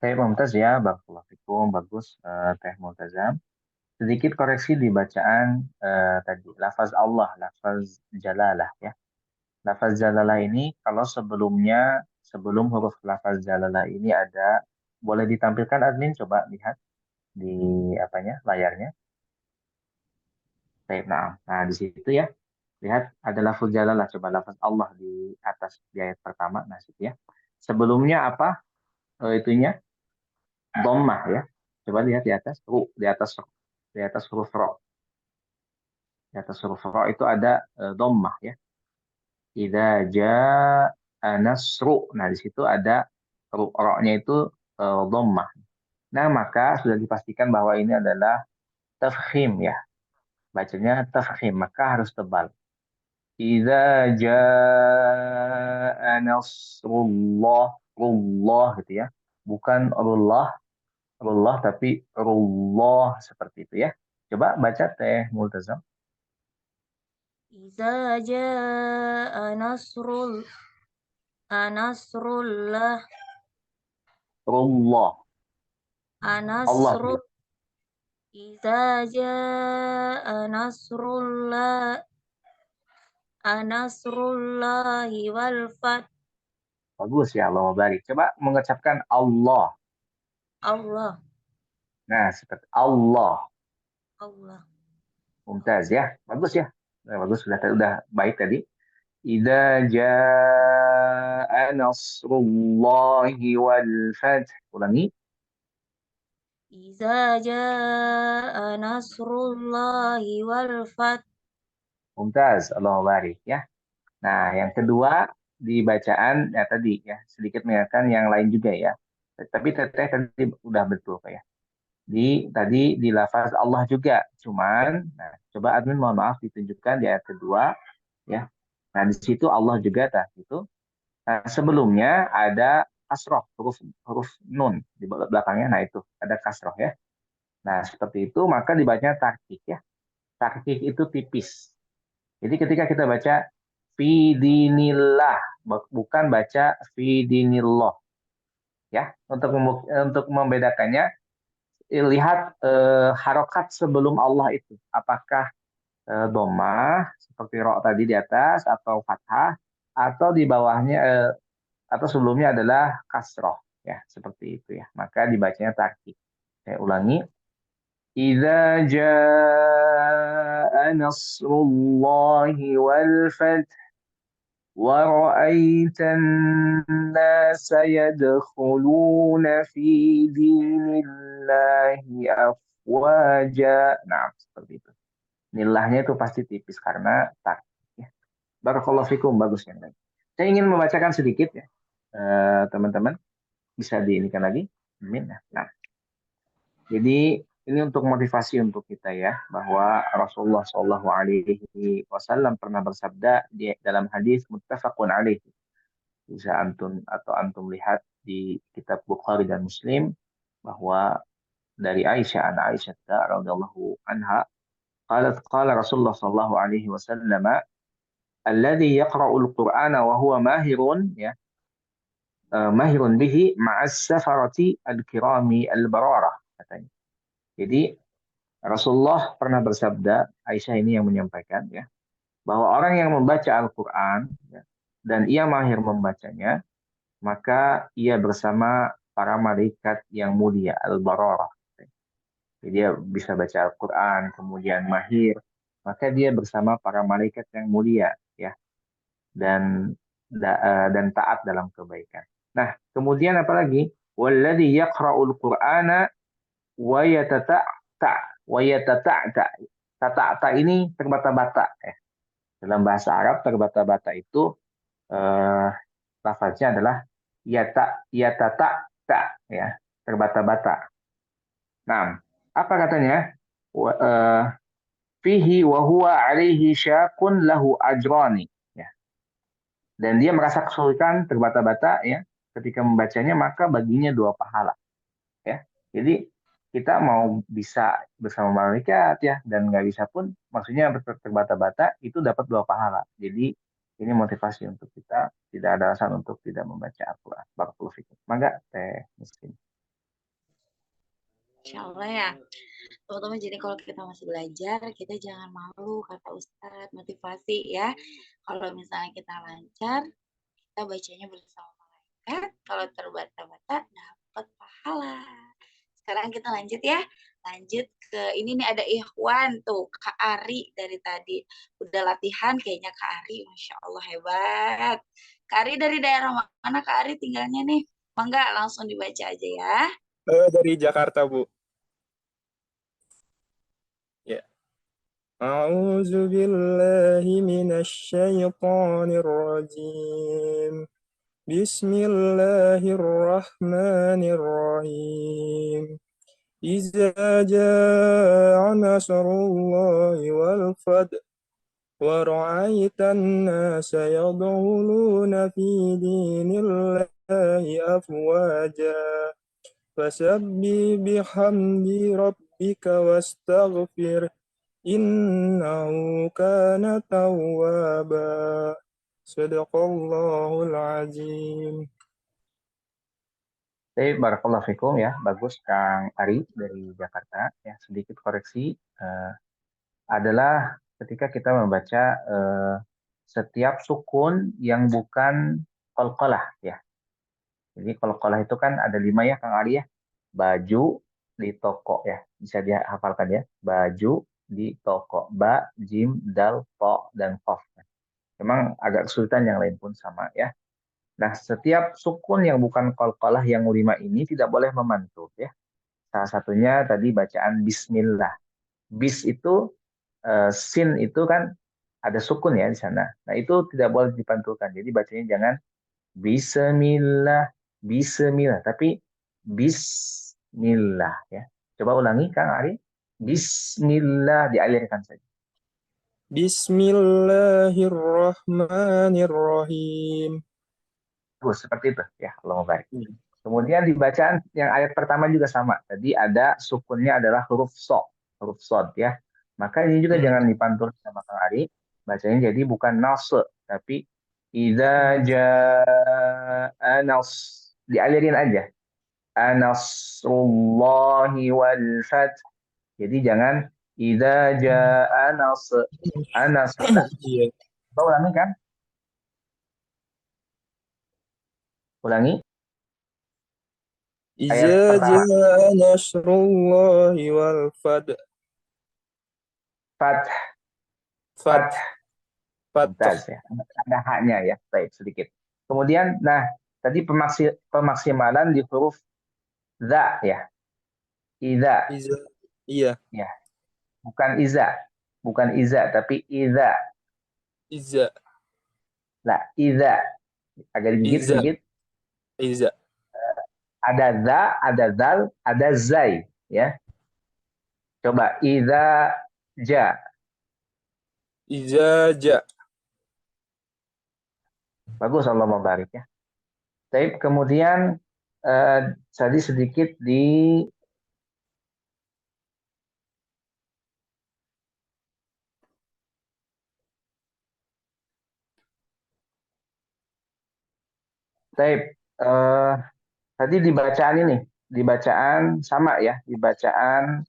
Saya Mumtaz ya, barakallahu fikum. Bagus Teh Multazam. Sedikit koreksi di bacaan tadi. Lafaz Allah, lafaz jalalah ya. Lafaz jalalah ini kalau sebelum huruf lafaz jalalah ini ada, boleh ditampilkan admin, coba lihat di apanya layarnya. Baik, nah di situ ya. Lihat ada lafaz jalalah, coba lafaz Allah di atas di ayat pertama. Nah situ ya. Sebelumnya apa? Itunya dhammah ya. Coba lihat di atas di atas huruf ro. Di atas huruf ro itu ada dhammah ya. Idza jaa nasru. Nah, di situ ada ro-nya itu dhammah. Nah, maka sudah dipastikan bahwa ini adalah tafkhim ya. Bacanya tafkhim, maka harus tebal. Idza jaa nasrullah, rullah gitu ya. Bukan rullah tapi rullah seperti itu ya. Coba baca Teh Multazam. Iza jaa nasrullah Rullah. Allah. anasrul Iza jaa nasrullahi wal fath. Bagus ya, Allah barik. Coba mengucapkan Allah. Allah. Nah, seperti Allah. Allah. Mumtaz ya. Bagus ya. Nah, bagus, sudah baik tadi. Idza jaa nasrullahi wal fath. Ulangi. Iza jaa nasrullahi wal fath. Mumtaz, Allah barik ya. Nah, yang kedua di bacaan ya tadi ya, sedikit mengingatkan yang lain juga ya. Tapi teteh tadi udah betul Pak ya. Tadi di lafaz Allah juga, cuman nah, coba admin mohon maaf ditunjukkan di ayat kedua ya. Nah, di situ Allah juga itu. Nah, sebelumnya ada kasroh, huruf nun di belakangnya. Nah, itu ada kasroh ya. Nah, seperti itu maka dibacanya tarkik ya. Tarkik itu tipis. Jadi ketika kita baca fi dinillah, bukan baca fi dinillah ya. Untuk membedakannya, lihat harokat sebelum Allah itu. Apakah dhammah seperti ro tadi di atas atau fathah, atau di bawahnya atau sebelumnya adalah kasroh ya, seperti itu ya. Maka dibacanya tarkib. Saya ulangi. Idza jaa nasrullahi wal fath wa ra'aitan nasa yadkhuluna fi dinillahi afwaja. Nah, seperti itu. Nilahnya itu pasti tipis karena tarkib ya. Barakallahu fikum, bagus yang lain. Saya ingin membacakan sedikit ya, teman-teman. Bisa diinikan lagi. Amin. Nah, jadi ini untuk motivasi untuk kita ya, bahwa Rasulullah Shallallahu Alaihi Wasallam pernah bersabda di dalam hadis muttafaqun alaih. Bisa antum lihat di kitab Bukhari dan Muslim bahwa dari Aisyah radhiyallahu anha qala Rasulullah Shallallahu Alaihi Wasallam alladhi yaqra'ul Qur'ana wa huwa mahirun ya mahirun bihi ma'as safarati al-kirami al-bararah katanya. Jadi Rasulullah pernah bersabda, Aisyah ini yang menyampaikan ya, bahwa orang yang membaca Al-Qur'an ya, dan ia mahir membacanya, maka ia bersama para malaikat yang mulia al-bararah. Jadi dia bisa baca Al-Qur'an kemudian mahir, maka dia bersama para malaikat yang mulia ya, dan dan taat dalam kebaikan. Nah, kemudian apa lagi? Walladzi yaqra'ul Qur'ana wa yatata'ta. Tata'ta ini terbata-bata ya. Dalam bahasa Arab terbata-bata itu lafaznya adalah yatata'ta ya, terbata-bata. Nah, apa katanya? Fihi wa huwa alaihi syaqun lahu ajrani. Dan dia merasa kesulitan terbata-bata ya ketika membacanya, maka baginya 2 pahala ya. Jadi kita mau bisa bersama malaikat ya, dan nggak bisa pun maksudnya terbata-bata itu dapat 2 pahala. Jadi ini motivasi untuk kita, tidak ada alasan untuk tidak membaca Al-Quran. Barakallahu fikum. Mangga Teh Miskin. Insya Allah ya. Teman-teman, jadi kalau kita masih belajar, kita jangan malu, kata Ustadz, motivasi ya. Kalau misalnya kita lancar, kita bacanya bersama malaikat, kalau terbata-bata dapat pahala. Sekarang kita lanjut ya. Lanjut ke ini nih, ada Ikhwan tuh, Kak Ari dari tadi. Udah latihan kayaknya Kak Ari, Masya Allah hebat. Kak Ari dari daerah mana Kak Ari tinggalnya nih? Mangga langsung dibaca aja ya. Dari Jakarta, Bu. Ya. A'udzu billahi minasyaitonir rajim. Bismillahirrahmanirrahim. Iza jaa nasrullahi wal fath wa ra'aitan nasa yadkhuluna fi dinillahi afwaja fasabbih bihamdi rabbika wastaghfir innahu kana tawwaba. Sadaqallahul azim. Baik, barakallahu fikum ya. Bagus Kang Ari dari Jakarta. Ya, sedikit koreksi adalah ketika kita membaca setiap sukun yang bukan qalqalah ya. Jadi qalqalah itu kan ada 5 ya Kang Ari ya. Baju di toko ya. Bisa dihafalkan ya. Baju di toko. Ba, jim, dal, to, dan qaf. Memang agak kesulitan, yang lain pun sama ya. Nah, setiap sukun yang bukan qalqalah yang 5 ini tidak boleh memantul ya. Salah satunya tadi bacaan bismillah. Bis itu sin itu kan ada sukun ya di sana. Nah, itu tidak boleh dipantulkan. Jadi bacanya jangan bismillah, bismillah, tapi bismillah ya. Coba ulangi Kang Ari. Bismillah, dialirkan saja. Bismillahirrahmanirrahim. Seperti itu ya, Allah baik. Kemudian di bacaan yang ayat pertama juga sama. Tadi ada sukunnya adalah huruf so, huruf sod ya. Maka ini juga jangan dipantul sama Kang Ari. Bacanya jadi bukan nas, tapi idza jaa nas, dialirin aja. Anasrullahi wal fath. Jadi jangan idza jaa nas, anas. Iya. Coba ulangi kan? Ulangi. Ayat Iza pertama. jaa nasrullahi wal fath. Fath. Fath. Mumtaz ya. Ada haknya ya. Baik, sedikit. Kemudian, nah, tadi pemaksimalan di huruf za ya. Iza. Iza. Iya. Ya. Bukan iza. Bukan iza, tapi iza. Iza. Lah, iza. Agak digigit Iza. sedikit. Iza. Ada za, ada zal, ada zai ya. Coba iza ja. Iza ja. Bagus, Allah membarik ya. Tapi kemudian tadi sedikit di tadi di bacaan ini, di bacaan sama ya, di bacaan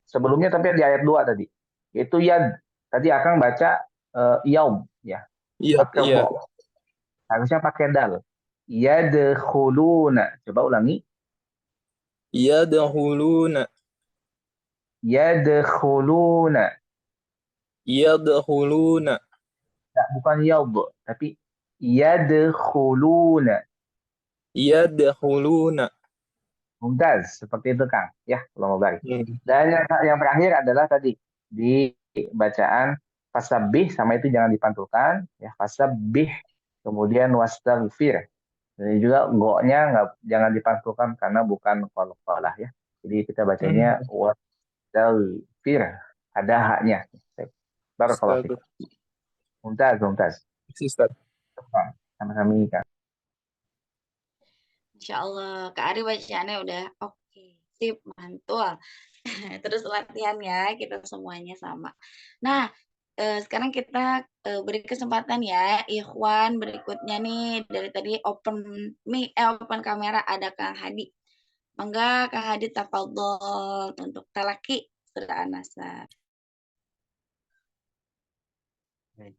sebelumnya tapi di ayat 2 tadi. Itu yad. Tadi Akang baca yaum ya. Iya, Pakai iya. bo. Harusnya pakai dal. Yadkhuluna. Coba ulangi. Yadkhuluna. Yadkhuluna. Yadkhuluna. Nah, bukan yaub, tapi yadkhuluna. Yadkhuluna. Mumtaz, seperti itu Kang. Ya, Allah baik. Dan yang terakhir adalah tadi di bacaan fasabbih, sama itu jangan dipantulkan ya, fasabbih, kemudian wastaghfir. Dan juga go-nya jangan dipantulkan karena bukan qalqalah ya. Jadi kita bacanya wastaghfir, ada haknya. Barakallahu fiik. Mumtaz. Ustaz. Sama-sama Kang. Insya Allah, Kak Ari bacaannya udah oke, sip, mantul. Terus latihan ya, kita semuanya sama. Nah, sekarang kita beri kesempatan ya, Ikhwan berikutnya nih, dari tadi open kamera ada Kang Hadi. Mangga Kang Hadi tafadhol untuk talaki surah An-Nasa. Baik.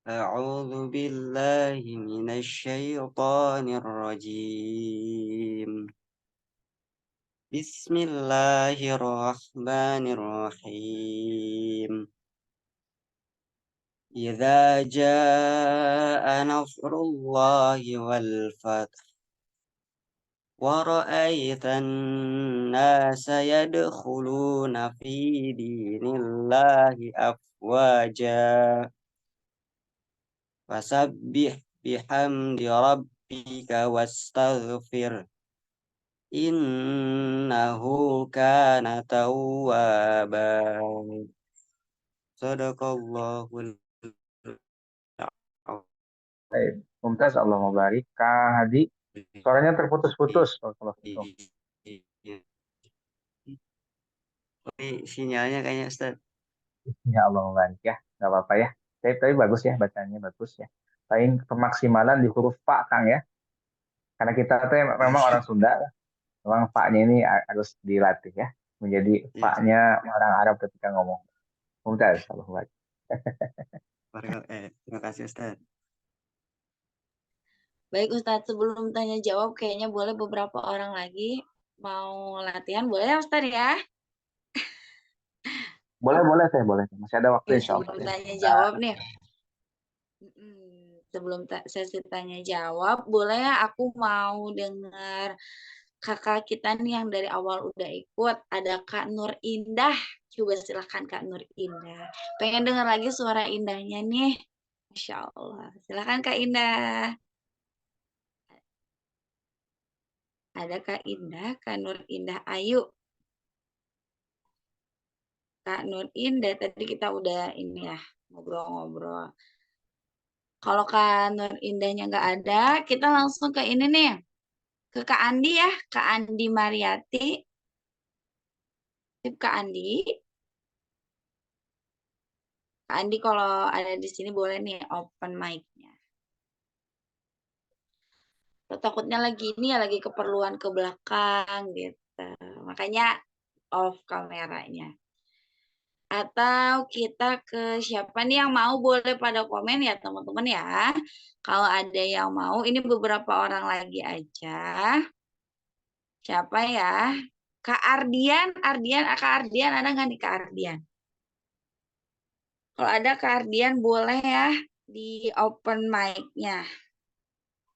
أعوذ بالله من الشيطان الرجيم بسم الله الرحمن الرحيم إذا جاء نصر الله والفتح ورأيت الناس يدخلون في دين الله أفواجا فسبح بحمد ربك واستغفر إنه كان توابا صدق الله Baik, Mumtaz, Allah mubarik. Kang Hadi, suaranya terputus-putus. Barakallahu Tapi sinyalnya kayaknya Ustaz. Ya Allah mubarik ya, nggak apa-apa ya. Tapi bagus ya, bacanya bagus ya. Paling pemaksimalan di huruf Pak, Kang ya. Karena kita tuh memang orang Sunda, memang Pak-nya ini harus dilatih ya. Menjadi Pak-nya orang Arab ketika ngomong. Mumtaz, Allah mubarik. Terima kasih Ustaz. Baik Ustadz, sebelum tanya jawab kayaknya boleh beberapa orang lagi mau latihan, boleh ya Ustadz ya? Boleh saya boleh. Masih ada waktu insya Allah. Sebelum tanya jawab nih. Sebelum sesi tanya jawab, boleh ya aku mau dengar kakak kita nih yang dari awal udah ikut, ada Kak Nur Indah. Coba silakan Kak Nur Indah. Pengen dengar lagi suara indahnya nih. Masya Allah. Silakan Kak Indah. Ada Kak Indah, Kak Nur Indah Ayu. Kak Nur Indah, tadi kita udah ini ya, ngobrol-ngobrol. Kalau Kak Nur Indahnya nggak ada, kita langsung ke ini nih. Ke Kak Andi ya, Kak Andi Mariati. Tip Kak Andi. Kak Andi kalau ada di sini boleh nih open mic-nya. Takutnya lagi ini ya, lagi keperluan ke belakang gitu. Makanya off kameranya. Atau kita ke siapa nih yang mau, boleh pada komen ya teman-teman ya. Kalau ada yang mau, ini beberapa orang lagi aja. Siapa ya? Kak Ardian, Kak Ardian ada nggak nih Kak Ardian? Kalau ada Kak Ardian boleh ya di open mic-nya.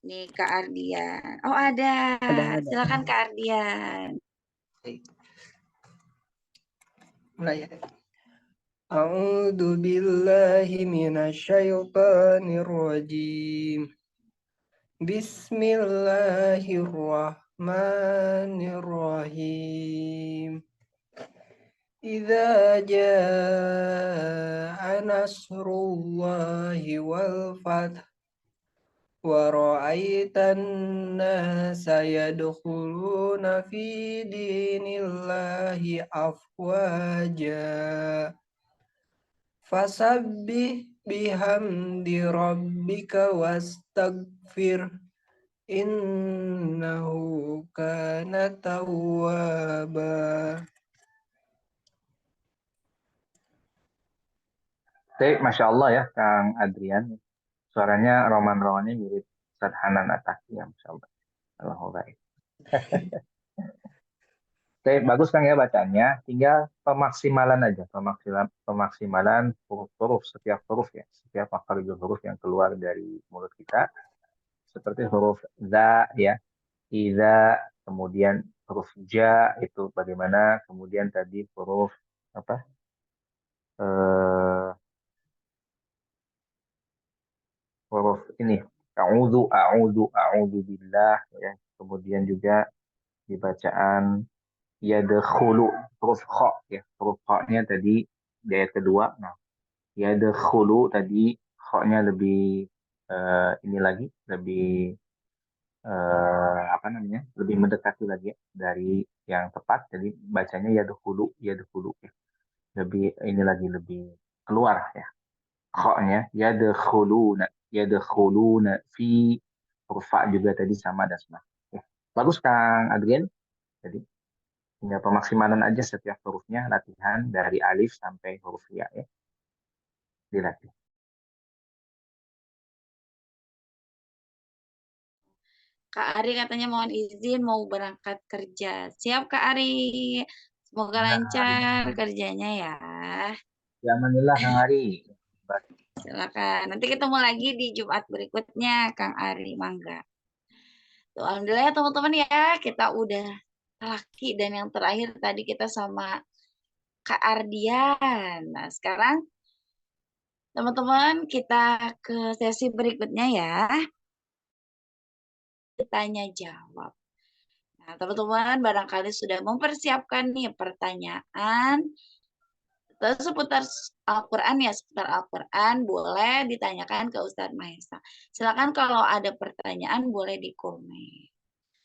Nih Kak Ardian. Oh ada. Silakan Kak Ardian. Mulai ya. A'udzu billahi minasyaitonir rajim. Bismillahirrahmanirrahim. Idza jaa nasrullahi wal fath wa ra'aitan nasa yadkhuluna fi dinillahi afwaja fasabbih bihamdi rabbika wastaghfir innahu kana tawwaba. Masya Allah ya Kang Adrian. Suaranya roman-romannya mirip Ustaz Hanan Ataki ya, Masya Allah. Allah baik. Bagus Kang ya bacanya. Tinggal pemaksimalan aja, pemaksimalan huruf-huruf, setiap huruf ya, setiap makhrajul huruf yang keluar dari mulut kita. Seperti huruf za ya, iza, kemudian huruf ja itu bagaimana, kemudian tadi huruf apa? Huruf ini a'udzu billah ya. Kemudian juga di bacaan yadkhulu huruf kha ya, huruf kha-nya tadi di ayat kedua. Nah, yadkhulu tadi kha-nya lebih ini lagi lebih apa namanya? Lebih mendekati lagi ya, dari yang tepat. Jadi bacanya yadkhulu ya. Lebih ini lagi lebih keluar ya. Kha-nya yadkhuluna fi, huruf fa juga tadi sama dan sama. Oke. Bagus Kang Adrian. Jadi tinggal pemaksimalan aja setiap hurufnya, latihan dari alif sampai huruf ya, ya. Dilatih. Kak Ari katanya mohon izin mau berangkat kerja. Siap Kak Ari. Semoga lancar kerjanya ya. Ya, Alhamdulillah Kang Ari. Silakan. Nanti ketemu lagi di Jumat berikutnya Kang Ari, mangga. Tuh, alhamdulillah ya teman-teman ya, kita udah laki dan yang terakhir tadi kita sama Kak Ardian. Nah, sekarang teman-teman kita ke sesi berikutnya ya. Tanya jawab. Nah, teman-teman barangkali sudah mempersiapkan nih pertanyaan seputar Al-Quran ya, seputar Al-Quran boleh ditanyakan ke Ustadz Mahesa. Silakan kalau ada pertanyaan boleh di komen.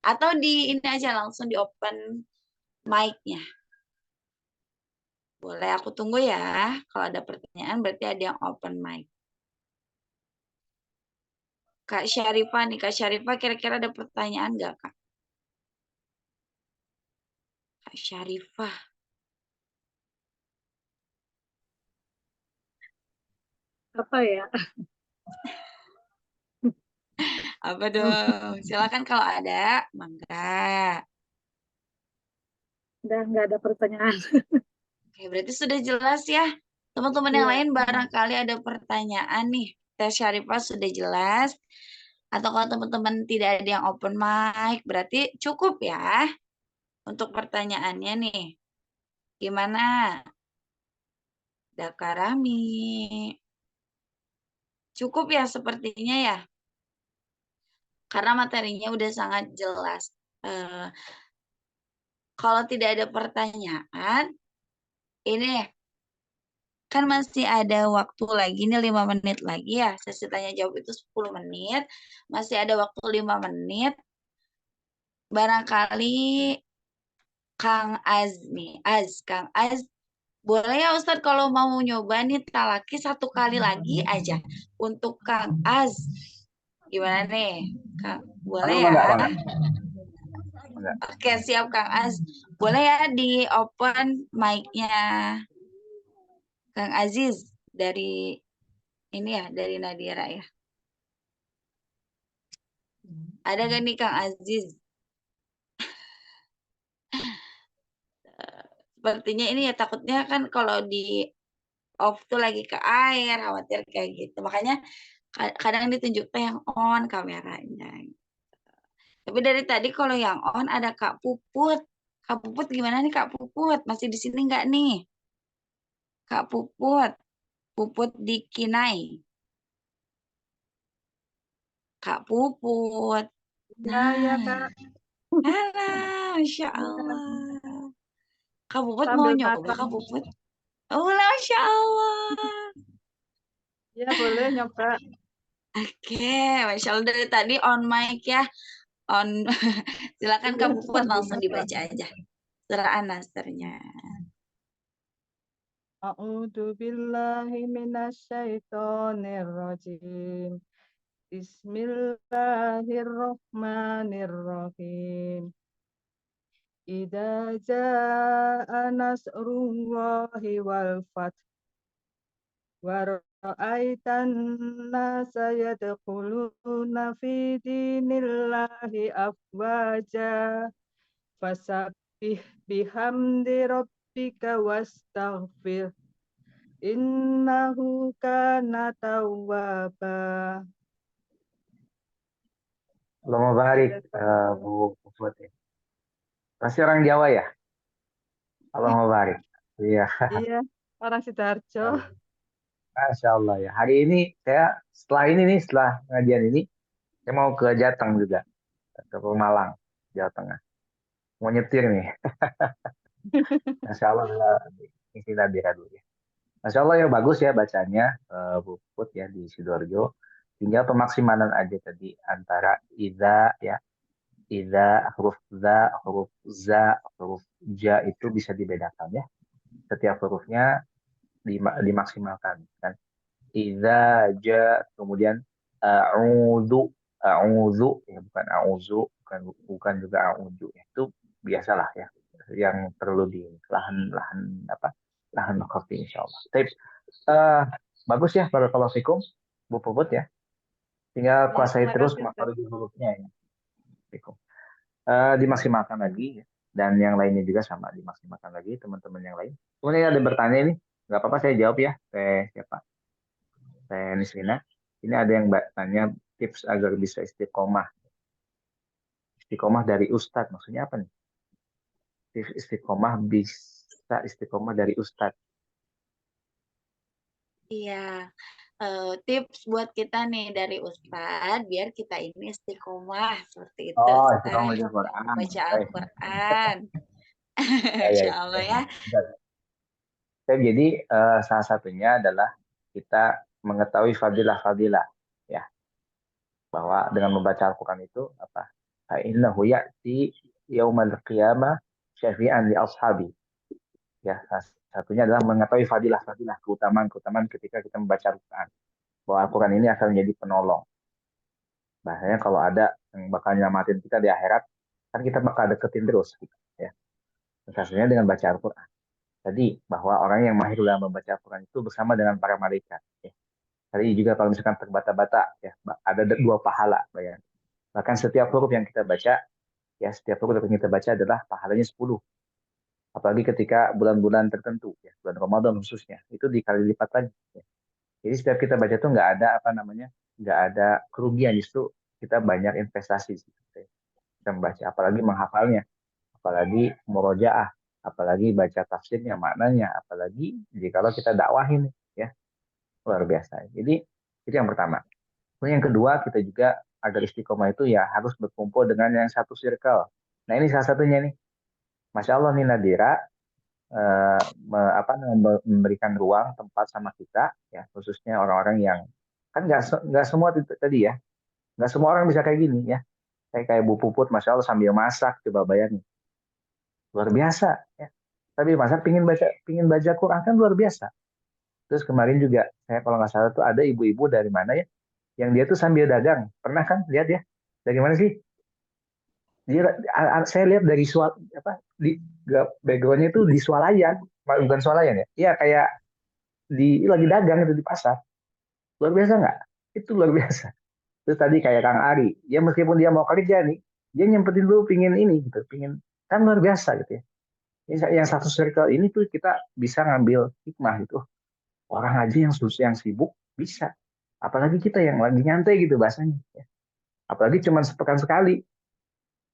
Atau di ini aja langsung di open mic-nya. Boleh aku tunggu ya. Kalau ada pertanyaan berarti ada yang open mic. Kak Syarifah nih, Kak Syarifah kira-kira ada pertanyaan nggak Kak? Kak Syarifah. Apa ya? Apa dong? Silakan kalau ada, mangga. Udah nggak ada pertanyaan. Oke, berarti sudah jelas ya. Teman-teman yang Iya. lain barangkali ada pertanyaan nih. Tes Syarifah sudah jelas. Atau kalau teman-teman tidak ada yang open mic, berarti cukup ya untuk pertanyaannya nih. Gimana? Dakarami. Cukup ya sepertinya ya. Karena materinya udah sangat jelas. Kalau tidak ada pertanyaan, ini kan masih ada waktu lagi nih 5 menit lagi ya. Sesi tanya jawab itu 10 menit. Masih ada waktu 5 menit. Barangkali Kang Az nih. Kang Az. Boleh ya Ustadz kalau mau nyoba nih talaki 1 kali lagi aja. Untuk Kang Az. Gimana nih? Kang, boleh ya? Oke, siap Kang Az. Boleh ya di open mic-nya Kang Aziz dari ini ya, dari Nadira ya. Ada gak nih Kang Aziz? Sepertinya ini ya takutnya kan kalau di off tuh lagi ke air, khawatir kayak gitu. Makanya kadang ditunjukkan yang on kameranya. Tapi dari tadi kalau yang on ada Kak Puput. Kak Puput gimana nih Kak Puput? Masih di sini nggak nih? Kak Puput. Puput di Kinai. Kak Puput. Ya, Kak. Alah, Masya Allah. Kak Puput mau Sambil nyoba makan. Kak Puput? Oh, Masya Allah. Ya, boleh nyoba. Oke, Masya Allah dari tadi on mic ya. On. Silakan Kak Puput langsung dibaca aja. Surah An-Nasrnya. A'udzu billahi minasyaitonir rajim. Bismillahirrahmanirrahim. Idza jaa nasrullahi wal fath wa ra'aitan nasa yadkhuluna fi dinillahi afwaja fasabbih bihamdi rabbika wastaghfir innahu kana tawwaba. Allahumma barik Bu Puput ya. Pasti orang Jawa ya? Allahumma barik. Iya. Iya, orang Sidoarjo. Masya Allah ya. Hari ini saya setelah ini nih, setelah pengajian ini, saya mau ke Jateng juga, ke Pemalang, Jawa Tengah. Mau nyetir nih. Masya Allah, isi Nadira dulu ya. Masya Allah ya, bagus ya bacanya, Bu Put ya di Sidoarjo. Tinggal pemaksimalan aja tadi antara ida ya, ida, huruf za, huruf za, huruf ja itu bisa dibedakan ya. Setiap hurufnya dimaksimalkan kan. Idza ja, kemudian a'udzu, ya bukan a'udzu, bukan juga a'udzu ya. Itu biasalah ya. Yang perlu di lahan apa? Lahan kopi insyaallah. Baik. Eh, bagus ya barakallahu fikum Bu Puput ya. Tinggal Ya, kuasai terima terus kasih Ustaz. makhraj hurufnya ya. Fikum. Dimaksimalkan lagi ya. Dan yang lainnya juga sama dimaksimalkan lagi teman-teman yang lain. Kemudian ada bertanya ini, nggak apa-apa saya jawab ya. Siapa? Saya Nisrina. Ini ada yang tanya tips agar bisa istiqomah. Istiqomah dari Ustadz, maksudnya apa nih? Tips istiqomah bisa istiqomah dari Ustadz. Iya, tips buat kita nih dari Ustadz, biar kita ini istiqomah seperti itu Oh, Ustadz. istiqomah baca Quran. Baca Baik. Al-Quran. Ya, Insya ya, Allah ya. ya. Jadi salah satunya adalah kita mengetahui fadilah-fadilah ya, bahwa dengan membaca Al-Quran itu apa? Innahu ya'ti yaumal qiyamah syafi'an li ashabi. Ya, salah satunya adalah mengetahui fadilah-fadilah, keutamaan-keutamaan ketika kita membaca Al-Quran. Bahwa Al-Quran ini akan menjadi penolong. Bahasanya kalau ada yang bakal nyelamatin kita di akhirat, kan kita bakal deketin terus. Gitu, ya. Salah satunya dengan baca Al-Quran. Tadi bahwa orang yang mahir dalam membaca Al-Quran itu bersama dengan para malaikat. Ya. Tadi juga kalau misalkan terbata-bata, ya ada 2 pahala. Bayang. Bahkan setiap huruf yang kita baca, ya setiap huruf yang kita baca adalah pahalanya 10. Apalagi ketika bulan-bulan tertentu, ya bulan Ramadan khususnya, itu dikali lipat lagi. Ya. Jadi setiap kita baca itu nggak ada apa namanya, nggak ada kerugian, justru kita banyak investasi. Ya. Kita membaca, apalagi menghafalnya, apalagi murojaah, apalagi baca tafsirnya, maknanya, apalagi jika kita dakwahin, ya luar biasa. Jadi itu yang pertama. Kemudian yang kedua, kita juga agar istiqomah itu ya harus berkumpul dengan yang satu circle. Nah ini salah satunya nih, Masya Allah nih Nadira, memberikan ruang tempat sama kita, ya khususnya orang-orang yang kan nggak semua tadi ya, nggak semua orang bisa kayak gini ya. Kayak Bu Puput, Masya Allah sambil masak, coba bayangin, luar biasa ya. Tapi masak pingin baca Quran kan luar biasa. Terus kemarin juga saya kalau nggak salah tuh ada ibu-ibu dari mana ya, yang dia tuh sambil dagang. Pernah kan lihat ya? Dari mana sih? Saya lihat dari di backgroundnya itu di swalayan, bukan swalayan ya? Iya kayak lagi dagang itu di pasar. Luar biasa nggak? Itu luar biasa. Terus tadi kayak Kang Ari, ya meskipun dia mau kerja nih, dia nyempetin dulu pingin ini gitu, pingin kan luar biasa gitu ya. Yang satu circle ini tuh kita bisa ngambil hikmah gitu. Orang aja yang susah, yang sibuk bisa. Apalagi kita yang lagi nyantai gitu bahasanya. Ya. Apalagi cuma sepekan sekali.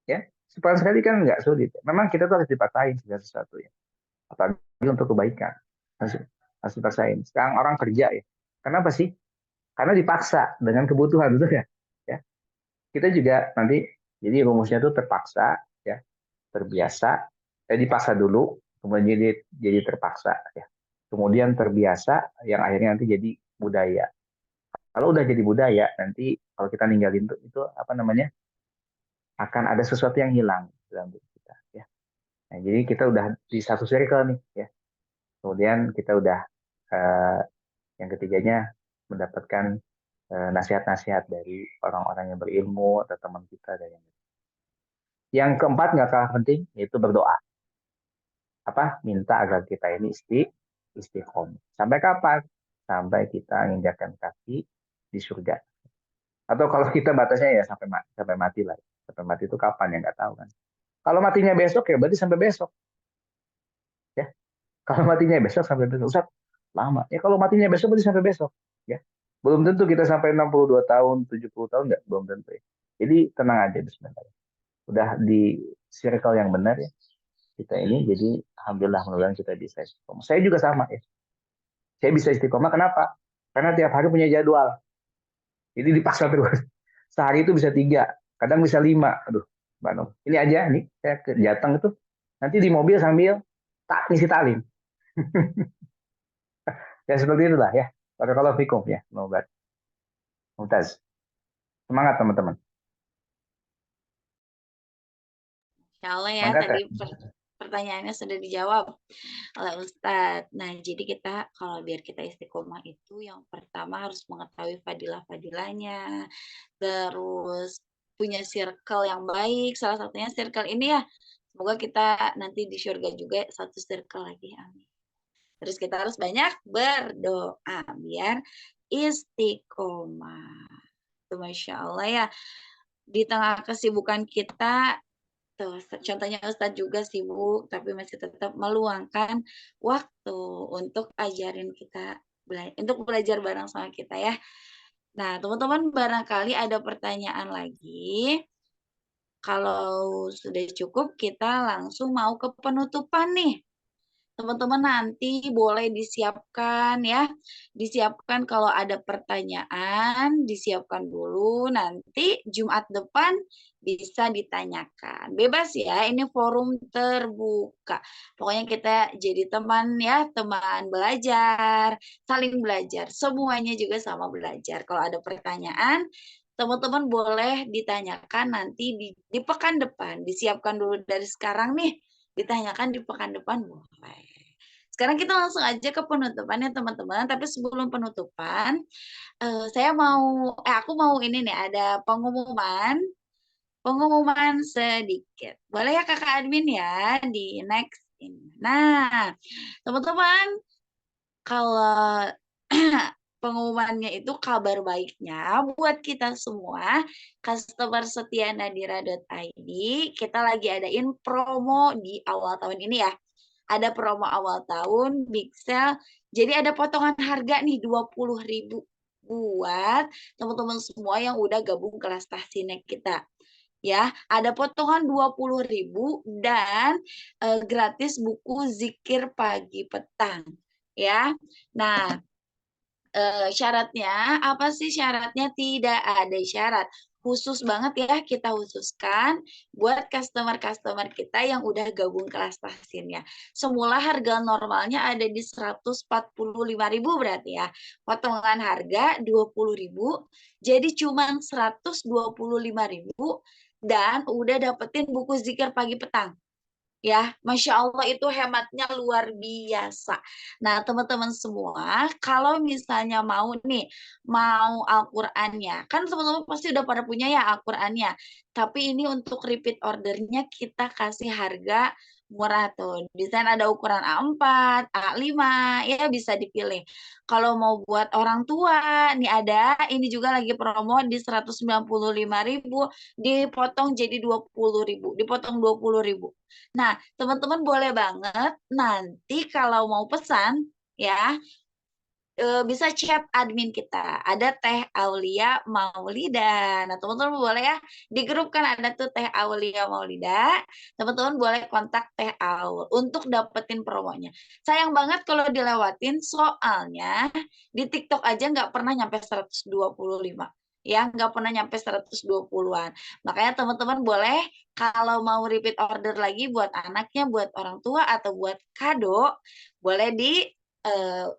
Ya, sepekan sekali kan nggak sulit. Memang kita tuh harus dipaksain segala sesuatu ya. Apalagi untuk kebaikan. Harus dipaksain. Sekarang orang kerja ya. Kenapa sih? Karena dipaksa dengan kebutuhan gitu ya. Ya. Kita juga nanti jadi rumusnya tuh terpaksa ya, terbiasa, dipaksa dulu, kemudian jadi terpaksa ya. Kemudian terbiasa, yang akhirnya nanti jadi budaya. Kalau udah jadi budaya, nanti kalau kita ninggalin itu apa namanya, akan ada sesuatu yang hilang dalam diri kita. Ya. Nah, jadi kita udah di satu circle nih, ya. Kemudian kita udah yang ketiganya mendapatkan nasihat-nasihat dari orang-orang yang berilmu atau teman kita dan yang keempat nggak kalah penting yaitu berdoa. Apa? Minta agar kita ini istiqomah. Sampai kapan? Sampai kita menginjakkan kaki di surga. Atau kalau kita batasnya ya sampai mati lah. Sampai mati itu kapan ya nggak tahu kan. Kalau matinya besok ya berarti sampai besok. Ya. Kalau matinya besok sampai besok. Ustaz, lama. Ya kalau matinya besok berarti sampai besok. Ya. Belum tentu kita sampai 62 tahun, 70 tahun nggak, belum tentu ya. Jadi tenang aja bismillah. Udah di circle yang benar ya. Kita ini jadi alhamdulillah mudah-mudahan kita bisa istiqomah. Saya juga sama ya. Saya bisa istiqomah kenapa? Karena tiap hari punya jadwal. Jadi dipaksa terus. Sehari itu bisa 3, kadang bisa 5. Aduh, Mbak Nur. Ini aja nih, saya ke Jateng itu. Nanti di mobil sambil ngisi taklim. Ya seperti itulah ya. Barakallahu fikum ya. Semoga Mumtaz. Semangat teman-teman. Insya Allah ya Semangat tadi ya. pertanyaannya sudah dijawab oleh Ustadz. Nah, jadi kita kalau biar kita istiqomah itu yang pertama harus mengetahui fadilah-fadilahnya, terus punya circle yang baik. Salah satunya circle ini ya, semoga kita nanti di surga juga satu circle lagi. Amin. Terus kita harus banyak berdoa biar istiqomah. Tuh, Masya Allah ya. Di tengah kesibukan kita, tuh, contohnya Ustadz juga sibuk, tapi masih tetap meluangkan waktu untuk ajarin kita, untuk belajar bareng sama kita ya. Nah, teman-teman barangkali ada pertanyaan lagi. Kalau sudah cukup, kita langsung mau ke penutupan nih. Teman-teman nanti boleh disiapkan ya. Disiapkan kalau ada pertanyaan, disiapkan dulu. Nanti Jumat depan bisa ditanyakan. Bebas ya, ini forum terbuka. Pokoknya kita jadi teman ya, teman belajar, saling belajar. Semuanya juga sama belajar. Kalau ada pertanyaan, teman-teman boleh ditanyakan nanti di pekan depan. Disiapkan dulu dari sekarang nih. Ditanyakan di pekan depan boleh. Sekarang kita langsung aja ke penutupan ya teman-teman. Tapi sebelum penutupan, aku mau ini nih, ada pengumuman sedikit. Boleh ya kakak admin ya di next ini. Nah, teman-teman, kalau pengumumannya itu kabar baiknya buat kita semua customer setia nadira.id, kita lagi adain promo di awal tahun ini ya. Ada promo awal tahun big sale, jadi ada potongan harga nih 20.000 buat teman-teman semua yang udah gabung kelas tahsinek kita. Ya, ada potongan 20.000 dan gratis buku zikir pagi petang ya. Nah, syaratnya apa sih? Syaratnya tidak ada syarat. Khusus banget ya kita khususkan buat customer-customer kita yang udah gabung kelas tahsinnya. Semula harga normalnya ada di 145.000 berarti ya. Potongan harga 20.000, jadi cuma 125.000 dan udah dapetin buku zikir pagi petang. Ya, Masya Allah itu hematnya luar biasa. Nah, teman-teman semua, kalau misalnya mau Al-Qur'annya, kan teman-teman pasti udah pada punya ya Al-Qur'annya. Tapi ini untuk repeat ordernya kita kasih harga murah tuh. Desain ada ukuran A4, A5, ya bisa dipilih. Kalau mau buat orang tua, ini juga lagi promo di 195.000, dipotong jadi 20.000, dipotong 20.000. Nah, teman-teman boleh banget nanti kalau mau pesan ya, bisa chat admin kita. Ada Teh Aulia Maulida. Nah, teman-teman boleh ya, di grup kan ada tuh Teh Aulia Maulida. Teman-teman boleh kontak Teh Aul untuk dapetin promonya. Sayang banget kalau dilewatin, soalnya di TikTok aja nggak pernah nyampe 125. Ya, nggak pernah nyampe 120-an. Makanya teman-teman boleh kalau mau repeat order lagi buat anaknya, buat orang tua, atau buat kado, boleh di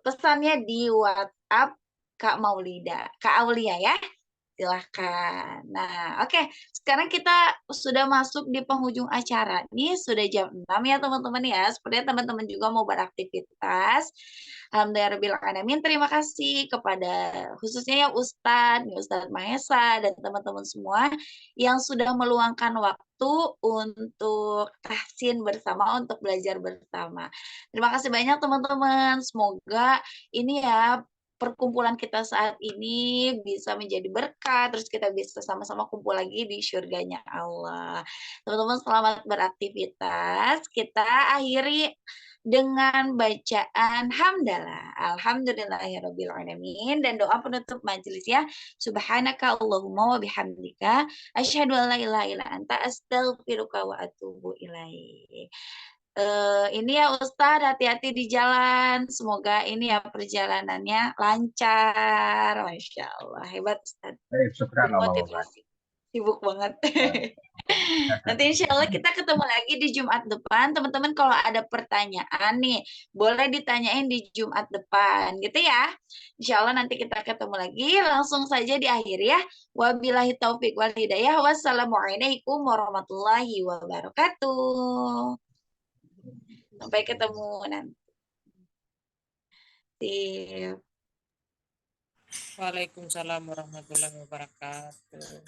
pesannya di WhatsApp Kak Aulia ya. Silahkan. Nah, oke. Sekarang kita sudah masuk di penghujung acara. Nih sudah jam 6 ya teman-teman ya. Sepertinya teman-teman juga mau beraktivitas. Alhamdulillahirrahmanirrahim. Terima kasih kepada khususnya ya Ustadz Mahesa dan teman-teman semua yang sudah meluangkan waktu untuk tahsin bersama, untuk belajar bersama. Terima kasih banyak teman-teman. Semoga ini ya perkumpulan kita saat ini bisa menjadi berkah, terus kita bisa sama-sama kumpul lagi di surganya Allah. Teman-teman selamat beraktivitas. Kita akhiri dengan bacaan hamdalah. Alhamdulillahirrabbilalamin. Dan doa penutup majelis ya. Subhanaka Allahumma wa bihamdika. Asyhadu an la ilaha illa anta astaghfiruka wa atubu ilaik. Ini ya Ustadz, hati-hati di jalan. Semoga ini ya perjalanannya lancar. Masya Allah, hebat Ustadz. Baik, syukran Allah. Motivasi. Sibuk banget. Nanti insya Allah kita ketemu lagi di Jumat depan. Teman-teman kalau ada pertanyaan nih, boleh ditanyain di Jumat depan gitu ya. Insya Allah nanti kita ketemu lagi. Langsung saja diakhiri ya. Wabillahi taufiq wal hidayah. Wassalamualaikum warahmatullahi wabarakatuh. Sampai ketemu nanti. Sip. Waalaikumsalam warahmatullahi wabarakatuh.